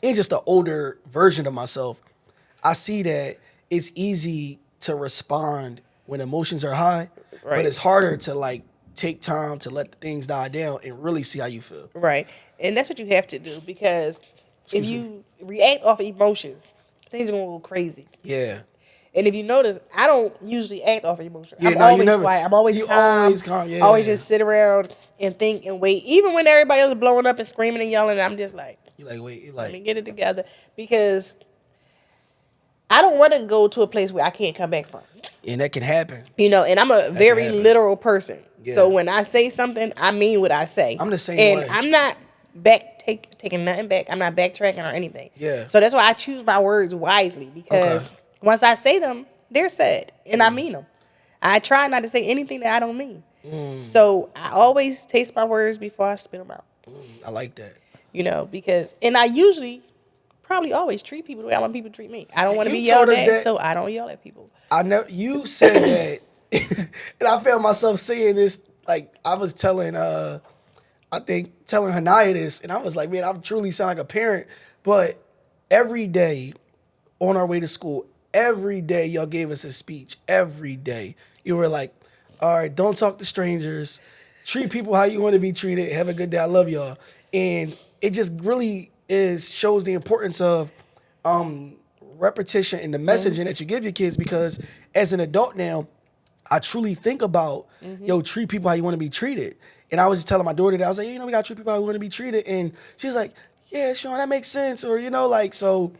and just an older version of myself, I see that it's easy to respond when emotions are high, but it's harder to take time to let the things die down and really see how you feel. Right. And that's what you have to do because if you react off emotions, things are going to go crazy. Yeah. And if you notice, I don't usually act off emotion. Yeah, I'm always quiet. I'm always calm. Always calm. Yeah. Always just sit around and think and wait. Even when everybody else is blowing up and screaming and yelling, I'm just like, let me get it together. Because I don't want to go to a place where I can't come back from. And that can happen. And I'm a very literal person. Yeah. So when I say something, I mean what I say. I'm the same way. And I'm not taking nothing back. I'm not backtracking or anything. Yeah. So that's why I choose my words wisely because once I say them, they're said and I mean them. I try not to say anything that I don't mean. So I always taste my words before I spit them out. I like that. Because I usually probably always treat people the way I want people to treat me. I don't want to be yelled at, so I don't yell at people. I know you said that, and I found myself saying this like I was telling telling Hanaya this, and I was like, man, I truly sound like a parent. But every day on our way to school, every day y'all gave us a speech. Every day you were like, all right, don't talk to strangers, treat people how you want to be treated. Have a good day. I love y'all. And it just really shows the importance of repetition and the messaging that you give your kids, because as an adult now, I truly think about, treat people how you want to be treated. And I was just telling my daughter that, I was like, we got to treat people how we want to be treated. And she's like, yeah, Shawn, that makes sense. Or, so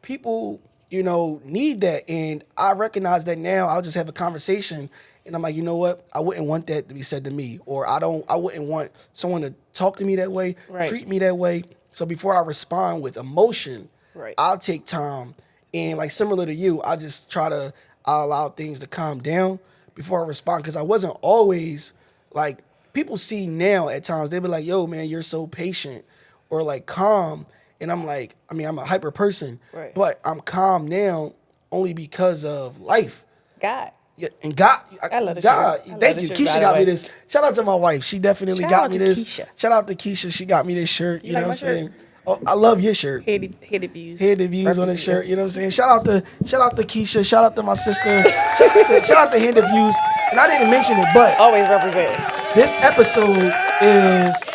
people, need that. And I recognize that now. I'll just have a conversation and I'm like, you know what? I wouldn't want that to be said to me. Or I wouldn't want someone to talk to me that way, treat me that way. So before I respond with emotion, I'll take time. And like similar to you, I allow things to calm down before I respond. Because I wasn't always like, people see now at times, they be like, yo, man, you're so patient or like calm. And I'm like, I'm a hyper person, but I'm calm now only because of life. God. Yeah, and God, I love the God, shirt. thank you. Keisha got me this. Shout out to my wife. She definitely got me this. Keisha. Shout out to Keisha. She got me this shirt. You know what I'm saying? Shirt? Oh, I love your shirt. Head the views. Head the views on the shirt. You know what I'm saying? Shout out to Keisha. Shout out to my sister. shout out to Head the Views. And I didn't mention it, but always represent. This episode is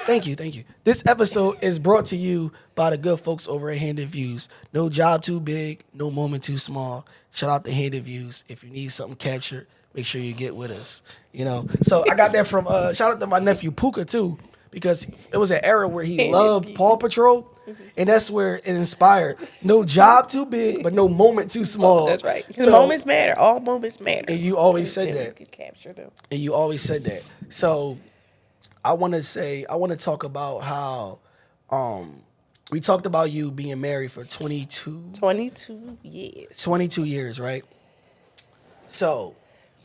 thank you. This episode is brought to you by the good folks over at Handed Views. No job too big, no moment too small. Shout out to Handed Views. If you need something captured, make sure you get with us. So I got that from shout out to my nephew Puka too, because it was an era where he loved Paw Patrol, and that's where it inspired. No job too big, but no moment too small. That's right. So, moments matter. All moments matter. And you always said that. You can capture them. And you always said that. So I want to talk about how we talked about you being married for 22 years. 22 years, right? So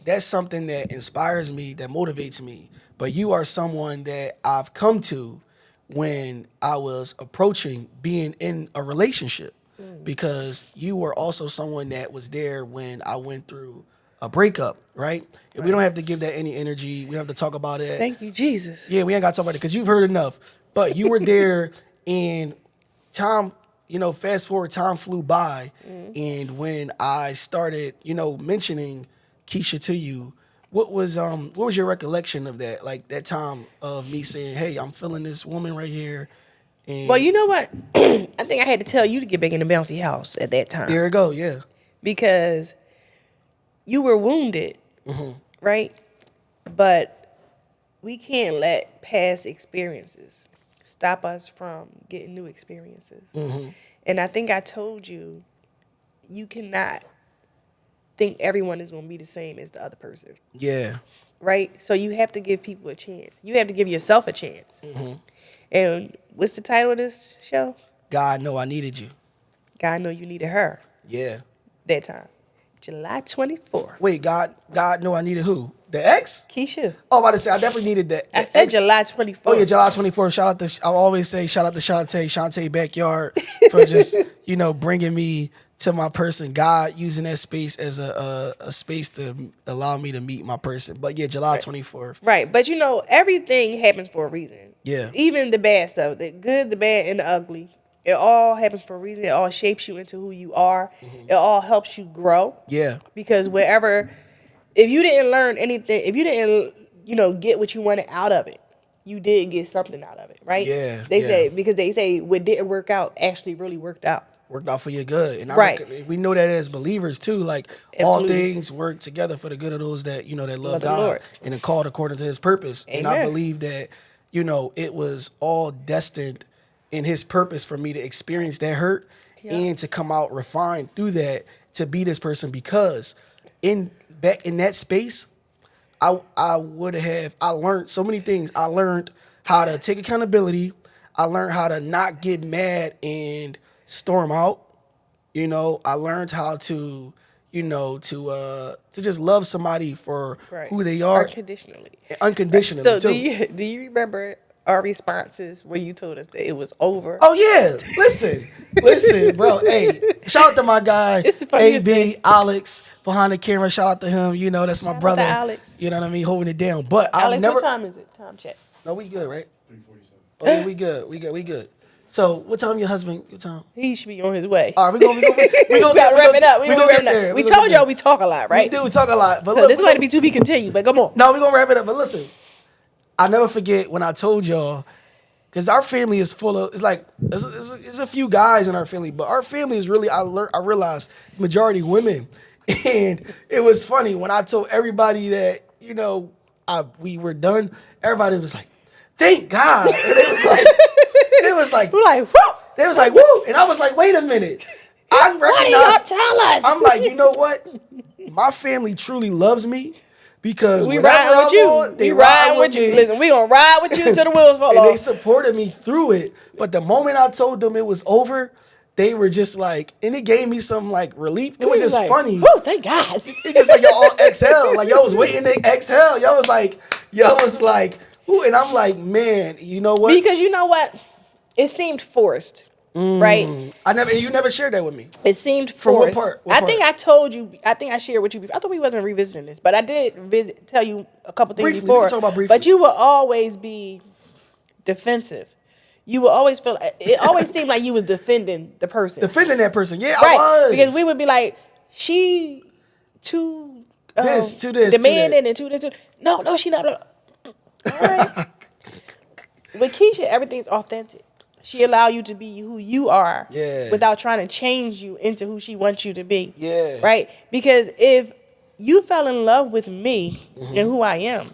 that's something that inspires me, that motivates me. But you are someone that I've come to when I was approaching being in a relationship, because you were also someone that was there when I went through a breakup, right? And we don't have to give that any energy. We don't have to talk about it. Thank you, Jesus. Yeah, we ain't got to talk about it because you've heard enough. But you were there, and time, fast forward, time flew by. And when I started, mentioning Keisha to you, what was your recollection of that? Like that time of me saying, hey, I'm feeling this woman right here. And well, you know what? I think I had to tell you to get back in the bouncy house at that time. There you go, yeah. Because you were wounded, right? But we can't let past experiences stop us from getting new experiences. And I think I told you, you cannot think everyone is going to be the same as the other person. Yeah. Right? So you have to give people a chance. You have to give yourself a chance. And what's the title of this show? God Know I Needed You. God Know You Needed Her. Yeah. That time. July 24th. Wait, God Know I Needed who? The ex? Keisha. Oh, I'm about to say, I definitely needed that. I said ex. July 24th. Oh, yeah, July 24th. I always say shout out to Shantae Backyard for just, bringing me to my person. God using that space as a space to allow me to meet my person. But yeah, July 24th. Right. But everything happens for a reason. Yeah. Even the bad stuff, the good, the bad, and the ugly. It all happens for a reason. It all shapes you into who you are. It all helps you grow. Yeah. Because if you didn't learn anything, if you didn't, get what you wanted out of it, you did get something out of it, right? Yeah. They say what didn't work out actually really worked out. Worked out for your good. And we know that as believers too. Like all things work together for the good of those that, that love God and are called according to his purpose. Amen. And I believe that, it was all destined in his purpose for me to experience that hurt and to come out refined through that to be this person, because back in that space, I learned so many things. I learned how to take accountability. I learned how to not get mad and storm out. I learned how to, to just love somebody for who they are. Unconditionally. Unconditionally. So too. do you remember our responses when you told us that it was over. Oh yeah, listen, bro. Hey, shout out to my guy, It's the funniest AB thing. Alex behind the camera. Shout out to him. You know that's my Shout out to brother. Alex. You know what I mean, holding it down. But I've Alex, never. what time is it? Time check. No, we good, right? 3:47. Oh yeah, we good. So what time your husband? What time? He should be on his way. All right, we gotta wrap it up. We gonna wrap get it there. up. We told y'all we talk a lot, right? We talk a lot, but So look, this might be to be continued, but come on. No, we're gonna wrap it up. But listen, I never forget when I told y'all, because our family is full of, it's like, it's a few guys in our family, but our family is really, I realized, majority women. And it was funny when I told everybody that, you know, we were done, everybody was like, thank God. And it was like, We're like, whoa. they was like, woo. And I was like, wait a minute. I Why did recognize, y'all tell us? I'm like, you know what? My family truly loves me because We whatever riding with you. I'm on, they We riding with you. me. Listen, we gonna ride with you till the wheels fall And they off. supported me through it. But the moment I told them it was over, they were just like, and it gave me some like relief. It was just like, funny. Woo, thank God. It's just like y'all all exhale. Like y'all was waiting to exhale. Y'all was like, ooh, and I'm like, man, you know what? Because you know what? It seemed forced, right? You never shared that with me. It seemed From what forced. part? What I part? think I told you. I think I shared with you before. I thought we wasn't revisiting this, but I did tell you a couple things Briefly, we before. can talk about briefly. But you will always be defensive. You will always feel. It always seemed like you was defending the person. Defending that person. Yeah, Right. I was. Because we would be like, she too This, to this, to demanding that. and to this. No, she not. All right. With Keisha, everything's authentic. She allow you to be who you are, Yeah. without trying to change you into who she wants you to be. Yeah. Right. Because if you fell in love with me and who I am,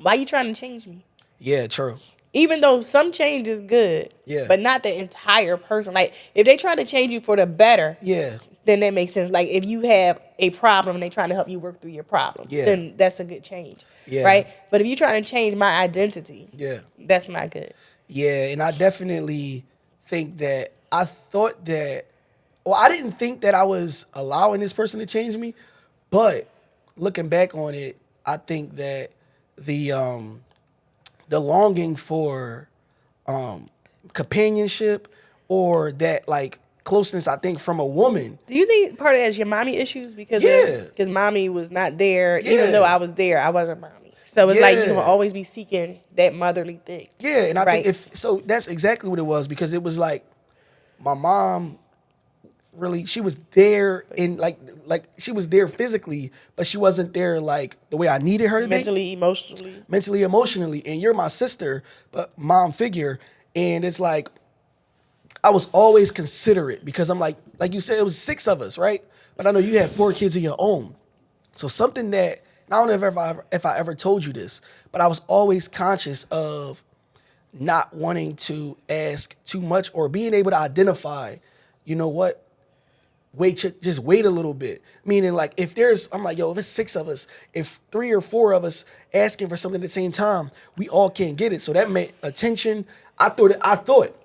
why you trying to change me? Yeah, true. Even though some change is good, Yeah. but not the entire person. Like if they try to change you for the better, Yeah. then that makes sense. Like if you have a problem and they trying to help you work through your problem, Yeah. then that's a good change. Yeah. Right. But if you're trying to change my identity, Yeah. that's not good. Yeah, and I definitely think that I thought that, well, I didn't think that I was allowing this person to change me, but looking back on it, I think that the longing for companionship or that like closeness, I think from a woman. Do you think part of that is your mommy issues? Because Yeah. because mommy was not there. Yeah. Even though I was there, I wasn't mommy. So it's like Yeah. you will always be seeking that motherly thing. Yeah, and I Right. think so that's exactly what it was, because it was like my mom really, she was there in like she was there physically, but she wasn't there like the way I needed her to Mentally, emotionally. be. Mentally, emotionally. And you're my sister, but mom figure. And it's like I was always considerate because I'm like you said, it was 6 of us, right? But I know you have 4 kids of your own. So something that, and I don't know if I ever told you this, but I was always conscious of not wanting to ask too much or being able to identify, you know what, just wait a little bit. Meaning like if I'm like, yo, if it's 6 of us, if 3 or 4 of us asking for something at the same time, we all can't get it. So that meant attention. I thought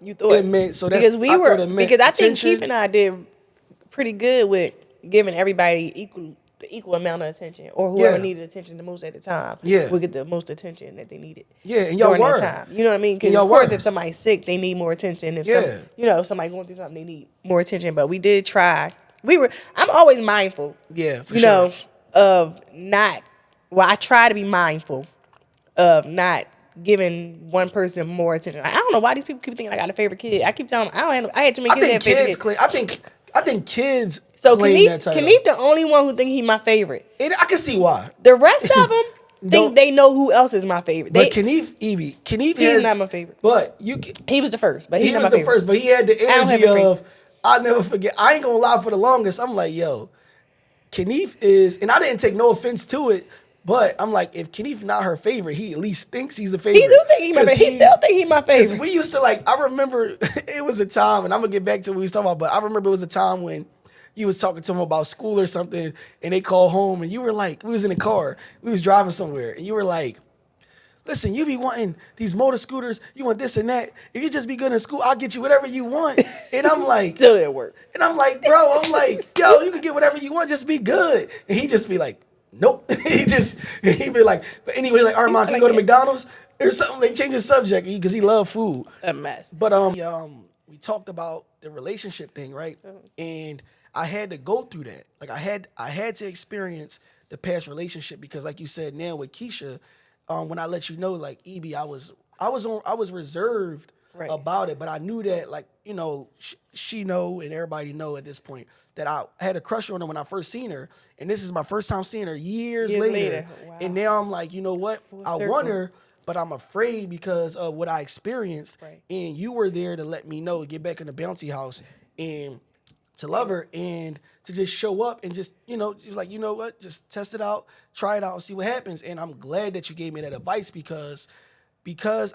You thought it meant, so that's, because we were, thought it meant because I think attention. Keith and I did pretty good with giving everybody the equal amount of attention, or whoever Yeah. needed attention the most at the time. Yeah. would get the most attention that they needed. Yeah, and y'all during were. that time. You know what I mean? Because And y'all of course, were. if somebody's sick, they need more attention. If Yeah. if somebody going through something, they need more attention. But we did try. I'm always mindful. Yeah, for you sure. know, of not. Well, I try to be mindful of not giving one person more attention. I don't know why these people keep thinking I got a favorite kid. I keep telling them I had too many I kids. think that had favorite kids claim. I think kids So claim that title. Kanief the only one who think he my favorite. And I can see why. The rest of them Don't- think they know who else is my favorite. But They, Kanief he's has, not my favorite. But He was the first, but he's he not was my the favorite. first, but he had the don't have energy a favorite. of, I'll never forget. I ain't gonna lie, for the longest, I'm like, yo, Kanief is, and I didn't take no offense to it, but I'm like, if Kanief not her favorite, he at least thinks he's the favorite. He do think he my favorite. He still think he my Because favorite. we used to like, I remember it was a time, and I'm gonna get back to what we was talking about, but I remember it was a time when you was talking to him about school or something, and they called home, and you were like, we was in a car, we was driving somewhere, and you were like, listen, you be wanting these motor scooters, you want this and that. If you just be good in school, I'll get you whatever you want. And I'm like, Still didn't work. and I'm like, bro, yo, you can get whatever you want, just be good. And he just be like, nope. He'd be like, but anyway, like, Armand, can we go to McDonald's? There's something they changed the subject because he loved food. A mess. But we talked about the relationship thing, right? And I had to go through that. Like I had to experience the past relationship because, like you said, now with Keisha, when I let you know, like EB, I was reserved Right. about it, but I knew that, like, you know, she know and everybody know at this point that I had a crush on her when I first seen her, and this is my first time seeing her years later. Wow. And now I'm like, you know what? I circle. want her, but I'm afraid because of what I experienced. Right. And you were there to let me know, get back in the bouncy house, and to love her and to just show up and just, you know, just like, you know what, just test it out, try it out and see what happens. And I'm glad that you gave me that advice because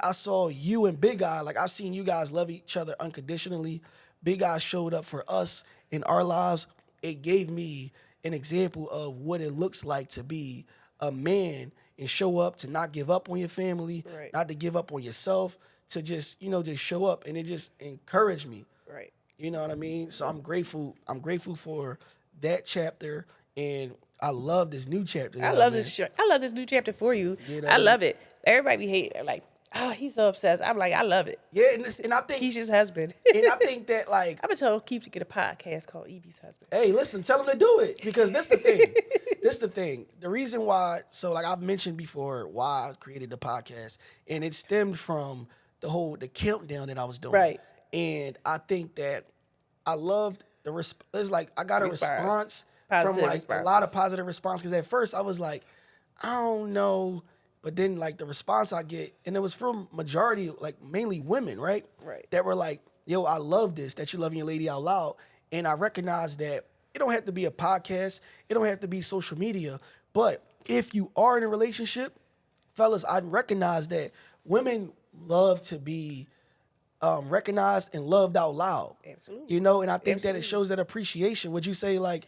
I saw you and Big Eye, like I've seen you guys love each other unconditionally. Big Eye showed up for us in our lives. It gave me an example of what it looks like to be a man and show up, to not give up on your family, Right. not to give up on yourself, to just, you know, just show up. And it just encouraged me. Right. You know what I mean? So I'm grateful. I'm grateful for that chapter, and I love this new chapter. I love this. I love this new chapter for you. You know I what I love it. Everybody be hating like, oh, he's so obsessed. I'm like, I love it. Yeah, and I think Keisha's husband. and I think that, like, I've been told Keith to get a podcast called EB's husband. hey, listen, tell him to do it because that's the thing. This the thing. The reason why, so like I've mentioned before, why I created the podcast, and it stemmed from the countdown that I was doing. Right. And I think that I loved the it's like I got a response from like a lot of positive response because at first I was like, I don't know, but then like the response I get, and it was from majority, like mainly women, right? Right. That were like, yo, I love this, that you're loving your lady out loud. And I recognize that it don't have to be a podcast. It don't have to be social media. But if you are in a relationship, fellas, I recognize that women love to be recognized and loved out loud. Absolutely. You know, and I think that Absolutely. it shows that appreciation. Would you say like,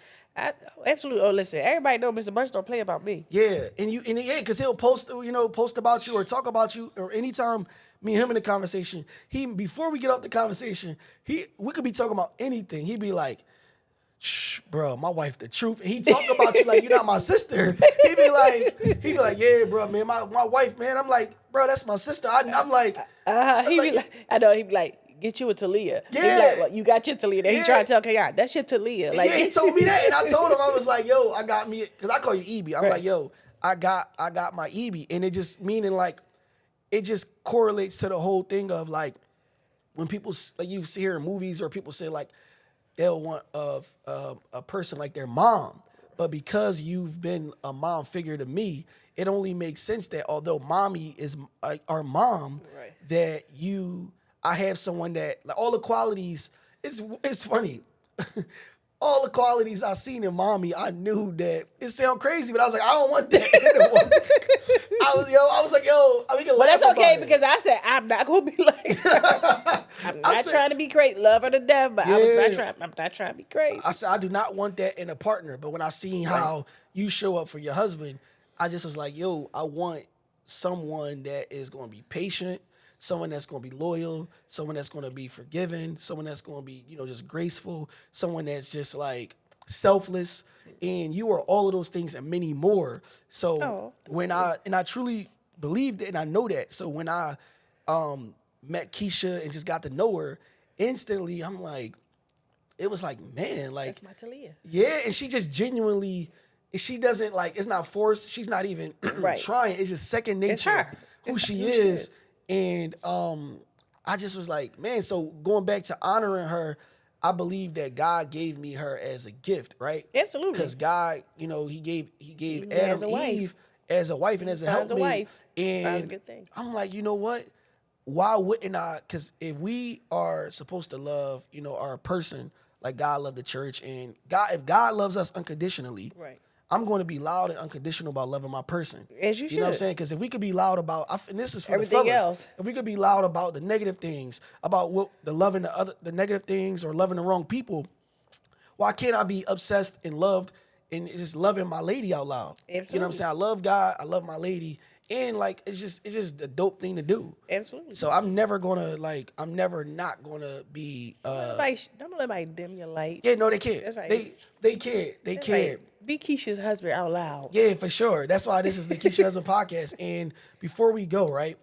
Absolutely. Oh, listen, everybody know Mr. Bunch don't play about me. yeah, and yeah, because he'll post, you know, post about you or talk about you, or anytime me and him in the conversation, before we get off the conversation, we could be talking about anything. He'd be like, shh, bro, my wife the truth. And he talk about you like you're not my sister. He'd be like, yeah, bro, man, my wife, man. I'm like, bro, that's my sister. I'm like, He be like, I know, he be like, get you a Talia. Yeah. He be like, well, you got your Talia. Then he Yeah. try to tell KI, that's your Talia. Like, yeah, he told me that, and I told him, I was like, yo, I got me, because I call you EB. I'm Right. like, yo, I got my EB, and it just meaning like, it just correlates to the whole thing of like, when people, like you see here in movies, or people say like, they'll want a person like their mom, but because you've been a mom figure to me, it only makes sense that although mommy is our mom, Right. that I have someone that, like, all the qualities. It's funny. All the qualities I seen in mommy, I knew that it sound crazy, but I was like, I don't want that. I was like, yo, we can well, laugh that's okay about it. because I said, I'm not going to be like, I'm not said- trying to be crazy. Love her to death, but I'm Yeah. not trying to be crazy. I said I do not want that in a partner. But when I seen how you show up for your husband, I just was like, yo, I want someone that is going to be patient, someone that's going to be loyal, someone that's going to be forgiving, someone that's going to be, you know, just graceful, someone that's just like selfless. And you are all of those things and many more. So when I truly believed it, and I know that. So when I met Keisha and just got to know her, instantly I'm like, it was like, man, like, That's my Talia. yeah, and she just genuinely, she doesn't like, it's not forced. She's not even Right. trying. It's just second nature It's her. who It's she who she is. is. And I just was like, man, so going back to honoring her, I believe that God gave me her as a gift, right? Absolutely. Because God, you know, he gave Even Adam as a wife. Eve as a wife and as a Finds a helpmate. wife. And Finds a good thing. I'm like, you know what? Why wouldn't I? Because if we are supposed to love, you know, our person like God loved the church, and if God loves us unconditionally, Right. I'm going to be loud and unconditional about loving my person. As you You know what I'm should. saying? Because if we could be loud about, and this is for Everything the fellas, else. if we could be loud about the negative things, about what the loving the negative things or loving the wrong people, why can't I be obsessed and loved and just loving my lady out loud? You know what I'm Absolutely. saying? I love God, I love my lady, and like it's just a dope thing to do. Absolutely. So I'm never not gonna be. Don't let nobody dim your light. Yeah, no, they can't. That's right. They can't. They That's can't. right. Be Keisha's husband out loud. Yeah, for sure. That's why this is the KEISHA'S podcast. And before we go, right,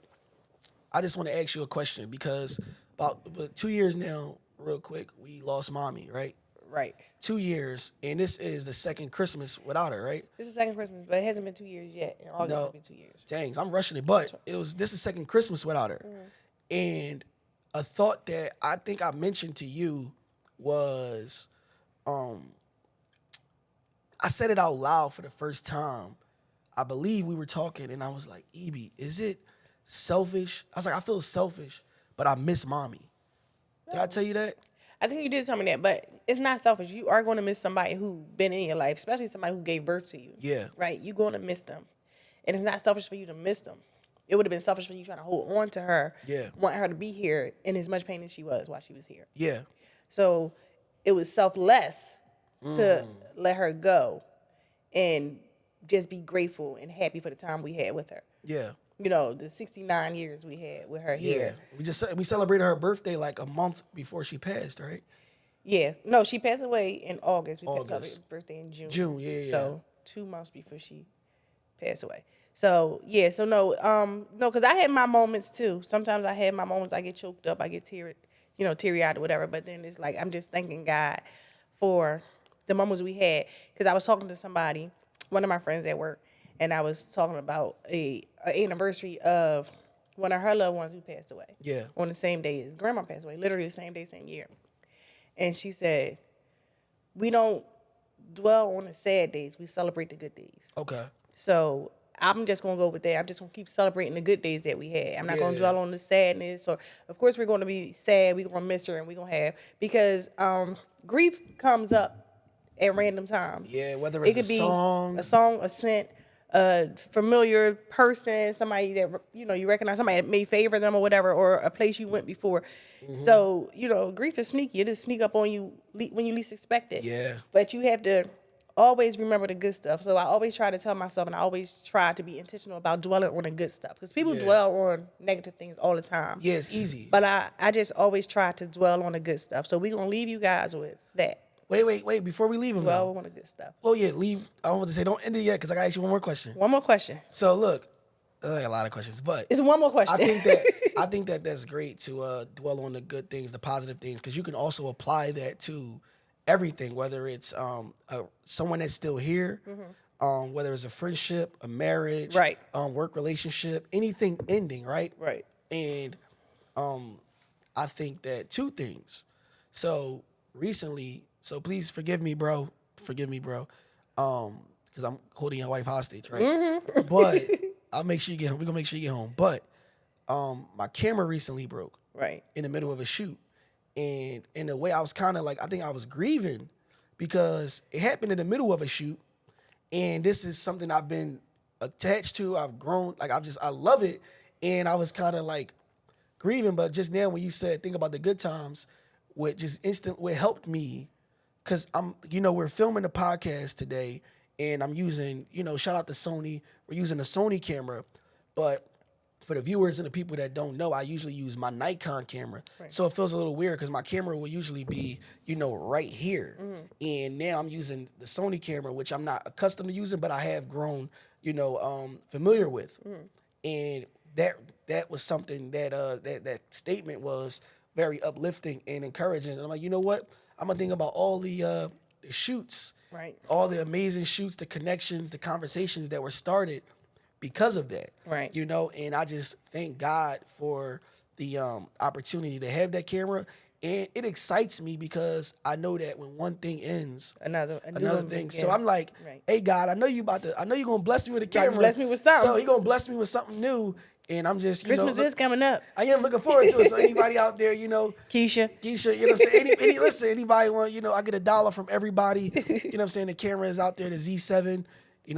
I just want to ask you a question because about 2 years now, real quick, we lost mommy, right? Right. 2 years, and this is the second Christmas without her, right? This is second Christmas, but it hasn't been 2 years yet. In August, No, it'll be 2 years. dang, I'm rushing it, but this is second Christmas without her, and a thought that I think I mentioned to you was, I said it out loud for the first time. I believe we were talking, and I was like, "Eb, is it selfish?" I was like, "I feel selfish, but I miss mommy." Did I tell you that? I think you did tell me that, but it's not selfish. You are going to miss somebody who been in your life, especially somebody who gave birth to you. Yeah. Right? You're going to miss them. And it's not selfish for you to miss them. It would have been selfish for you trying to hold on to her, Yeah. wanting her to be here in as much pain as she was while she was here. Yeah. So it was selfless to let her go and just be grateful and happy for the time we had with her. Yeah. You know, the 69 years we had with her here. We celebrated her birthday like a month before she passed, right? Yeah. No, she passed away in August. We August. celebrated her birthday in June. June, yeah. So 2 months before she passed away. So yeah, so no, because I had my moments too. Sometimes I had my moments. I get choked up. I get teary-eyed or whatever. But then it's like I'm just thanking God for the moments we had. Because I was talking to somebody, one of my friends at work, and I was talking about a anniversary of one of her loved ones who passed away. Yeah. On the same day as grandma passed away, literally the same day, same year. And she said, we don't dwell on the sad days. We celebrate the good days. Okay. So I'm just going to go with that. I'm just going to keep celebrating the good days that we had. I'm not going to Yeah. dwell on the sadness. Or, of course, we're going to be sad. We're going to miss her and we're going to have. Because grief comes up at random times. Yeah, whether it's it could a be song. a song, a scent, a familiar person, somebody that you recognize, somebody that may favor them or whatever, or a place you went before. So grief is sneaky. It'll sneak up on you when you least expect it. Yeah. But you have to always remember the good stuff. So I always try to tell myself, and I always try to be intentional about dwelling on the good stuff, because people Yeah. dwell on negative things all the time. Yeah, it's easy. But I just always try to dwell on the good stuff. So we're gonna leave you guys with that. Wait. Before we leave him, Dwell though. on the good stuff. Oh, yeah, leave. I want to say don't end it yet because I got to ask you one more question. One more question. So, look, I got a lot of questions, but It's one more question. I think that that's great to dwell on the good things, the positive things, because you can also apply that to everything, whether it's someone that's still here, whether it's a friendship, a marriage, Right. Work relationship, anything ending, right? Right. And I think that two things. So recently, so please forgive me, bro. Because I'm holding your wife hostage, right? But I'll make sure you get home. We're gonna make sure you get home. But my camera recently broke Right. in the middle of a shoot. And in a way I was kind of like, I think I was grieving because it happened in the middle of a shoot. And this is something I've been attached to. I've grown, like I love it. And I was kind of like grieving. But just now when you said, think about the good times, what helped me, because we're filming a podcast today and I'm using, shout out to Sony. We're using a Sony camera. But for the viewers and the people that don't know, I usually use my Nikon camera. Right. So it feels a little weird because my camera will usually be, right here. And now I'm using the Sony camera, which I'm not accustomed to using, but I have grown, familiar with. And that was something that statement was very uplifting and encouraging. And I'm like, you know what? I'm gonna think about all the shoots, Right. all the amazing shoots, the connections, the conversations that were started because of that. Right. And I just thank God for the opportunity to have that camera. And it excites me because I know that when one thing ends, Another thing. begins. So I'm like, Right. hey God, I know you're gonna bless me with a Trying to camera. bless me with something. So you're gonna bless me with something new. And I'm just, Christmas is coming up. I am looking forward to it. So anybody out there, Keisha. Keisha, what I'm saying? Listen, anybody want, I get $1 from everybody. You know what I'm saying? The camera is out there, the Z7,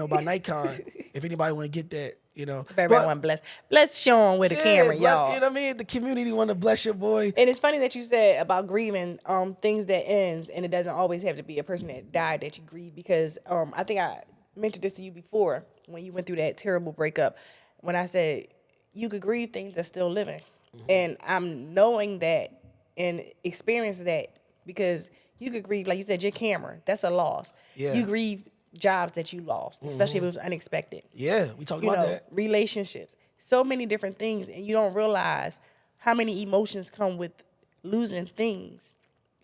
by Nikon. If anybody want to get that, If everybody want to bless Shawn with a camera, bless, y'all. You know what I mean? The community want to bless your boy. And it's funny that you said about grieving things that ends, and it doesn't always have to be a person that died that you grieve, because I think I mentioned this to you before when you went through that terrible breakup, when I said you could grieve things that's still living. And I'm knowing that and experience that, because you could grieve, like you said, your camera, that's a loss. Yeah. You grieve jobs that you lost, especially if it was unexpected. Yeah, we talked about that. Relationships. so many different things, and you don't realize how many emotions come with losing things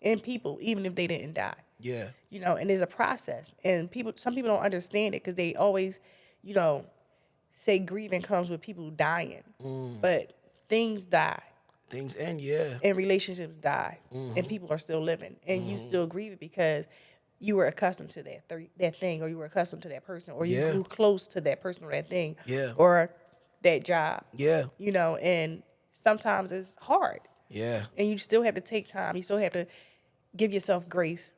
and people, even if they didn't die. Yeah. You know, and there's a process, and some people don't understand it because they always, you know, say grieving comes with people dying, but things die. Things end, yeah. And relationships die, and people are still living, and you still grieve it because you were accustomed to that thing, or you were accustomed to that person, or you grew close to that person or that thing, or that job. Yeah. You know, and sometimes it's hard. Yeah. And you still have to take time. You still have to give yourself grace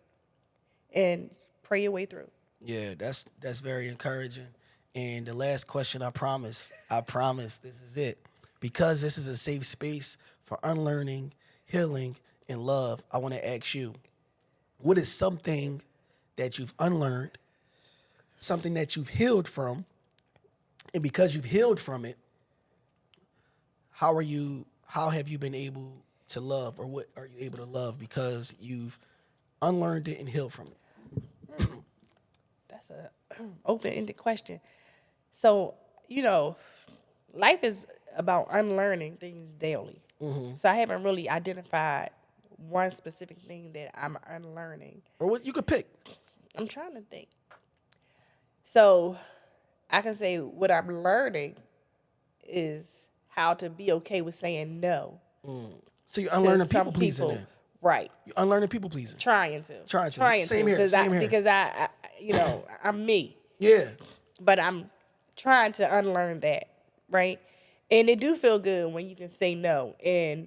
and pray your way through. Yeah, that's very encouraging. And the last question, I promise this is it. Because this is a safe space for unlearning, healing, and love, I want to ask you, what is something that you've unlearned, something that you've healed from, and because you've healed from it, how have you been able to love, or what are you able to love because you've unlearned it and healed from it? That's a open-ended question. So, you know, life is about unlearning things daily. So I haven't really identified one specific thing that I'm unlearning. Or what you could pick. I'm trying to think. So I can say what I'm learning is how to be okay with saying no. So you're unlearning to some people pleasing people. then. Right. You're unlearning people pleasing. Trying to. Same here. Because I, you know, I'm me. Yeah. But I'm trying to unlearn that, right? And it do feel good when you can say no and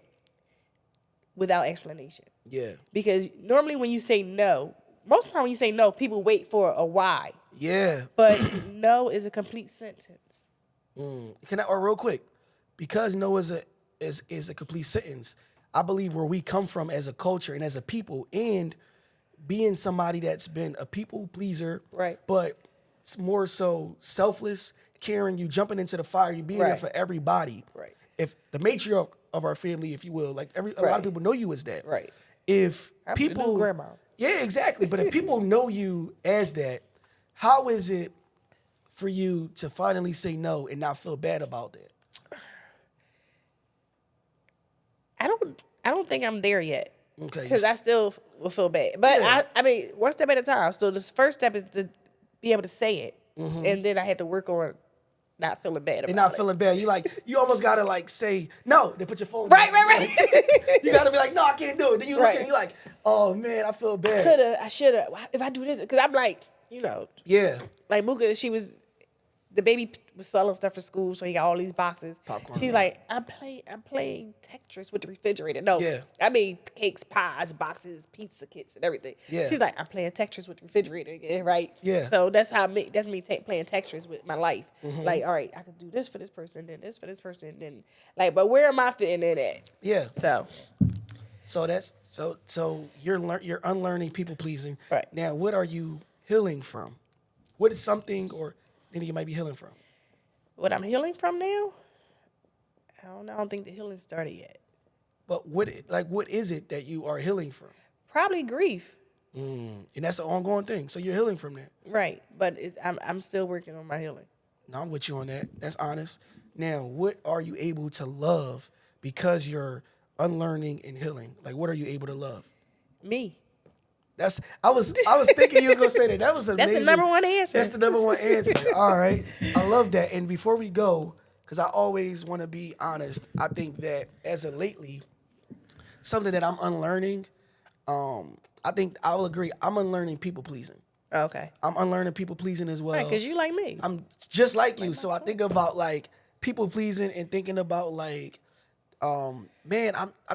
without explanation. Yeah. Because normally when you say no, most of the time when you say no, people wait for a why. Yeah. But no is a complete sentence. Or real quick, because no is a complete sentence, I believe where we come from as a culture and as a people, and being somebody that's been a people pleaser, Right. but it's more so selfless, caring, you jumping into the fire, you being there for everybody. Right. If the matriarch of our family, if you will, like a lot of people know you as that. Right. If I'm the people, new grandma. yeah, exactly. But if people know you as that, how is it for you to finally say no and not feel bad about that? I don't think I'm there yet. Okay. Because I still will feel bad. But I mean, one step at a time. So this first step is to be able to say it. And then I have to work on not feeling bad about it. And not feeling bad. You almost gotta like say no. Then put your phone Right. You gotta be like, no, I can't do it. Then you look and you're like, oh man, I feel bad. I shoulda. If I do this, because I'm like, you know. Yeah. Like Mooka, the baby was selling stuff for school, so he got all these boxes. Popcorn. She's like, I'm playing Tetris with the refrigerator. No, I made cakes, pies, boxes, pizza kits, and everything. Yeah. She's like, I'm playing Tetris with the refrigerator again, right? Yeah. So that's me playing Tetris with my life. Like, all right, I can do this for this person, then this for this person, then like, but where am I fitting in at? Yeah. So that's so you're unlearning people pleasing. Right. Now, what are you healing from? What is something or anything you might be healing from? what I'm healing from now, I don't know. I don't think the healing started yet. But what is it that you are healing from? Probably grief. And that's an ongoing thing. So you're healing from that. Right, but I'm still working on my healing. No, I'm with you on that. That's honest. Now, what are you able to love because you're unlearning and healing? Like, what are you able to love? Me. I was thinking you was gonna say that. That was amazing. That's the number one answer. That's the number one answer. All right, I love that. And before we go, because I always want to be honest, I think that as of lately, something that I'm unlearning, I think I will agree. I'm unlearning people pleasing. Okay. I'm unlearning people pleasing as well. Right, because you like me. I'm just like you. So I think about like people pleasing and thinking about like, I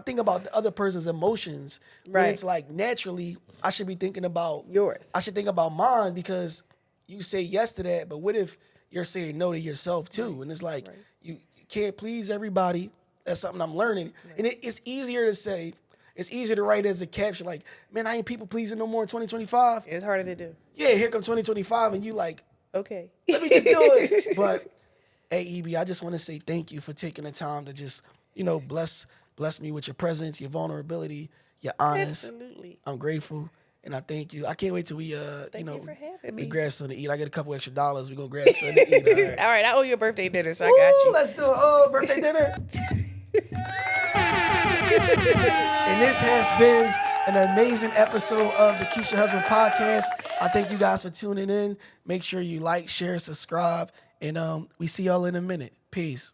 think about the other person's emotions. When Right. it's like naturally, I should be thinking about Yours. I should think about mine because you say yes to that, but what if you're saying no to yourself too? Right. And it's like you can't please everybody. That's something I'm learning. Right. And it's easier to say. It's easier to write as a caption like, man, I ain't people pleasing no more in 2025. It's harder to do. Yeah, here comes 2025, and you like, okay, let me just do it. But hey, EB, I just want to say thank you for taking the time to just, bless me with your presence, your vulnerability, your honest. Absolutely. I'm grateful. And I thank you. I can't wait till we, Thank you for having me. we grab something to eat. I get a couple extra dollars. We gonna grab something to eat. All right. All right, I owe you a birthday dinner, so I got you. Let's do birthday dinner. And this has been an amazing episode of the Keisha Husband podcast. I thank you guys for tuning in. Make sure you like, share, subscribe, and we see y'all in a minute. Peace.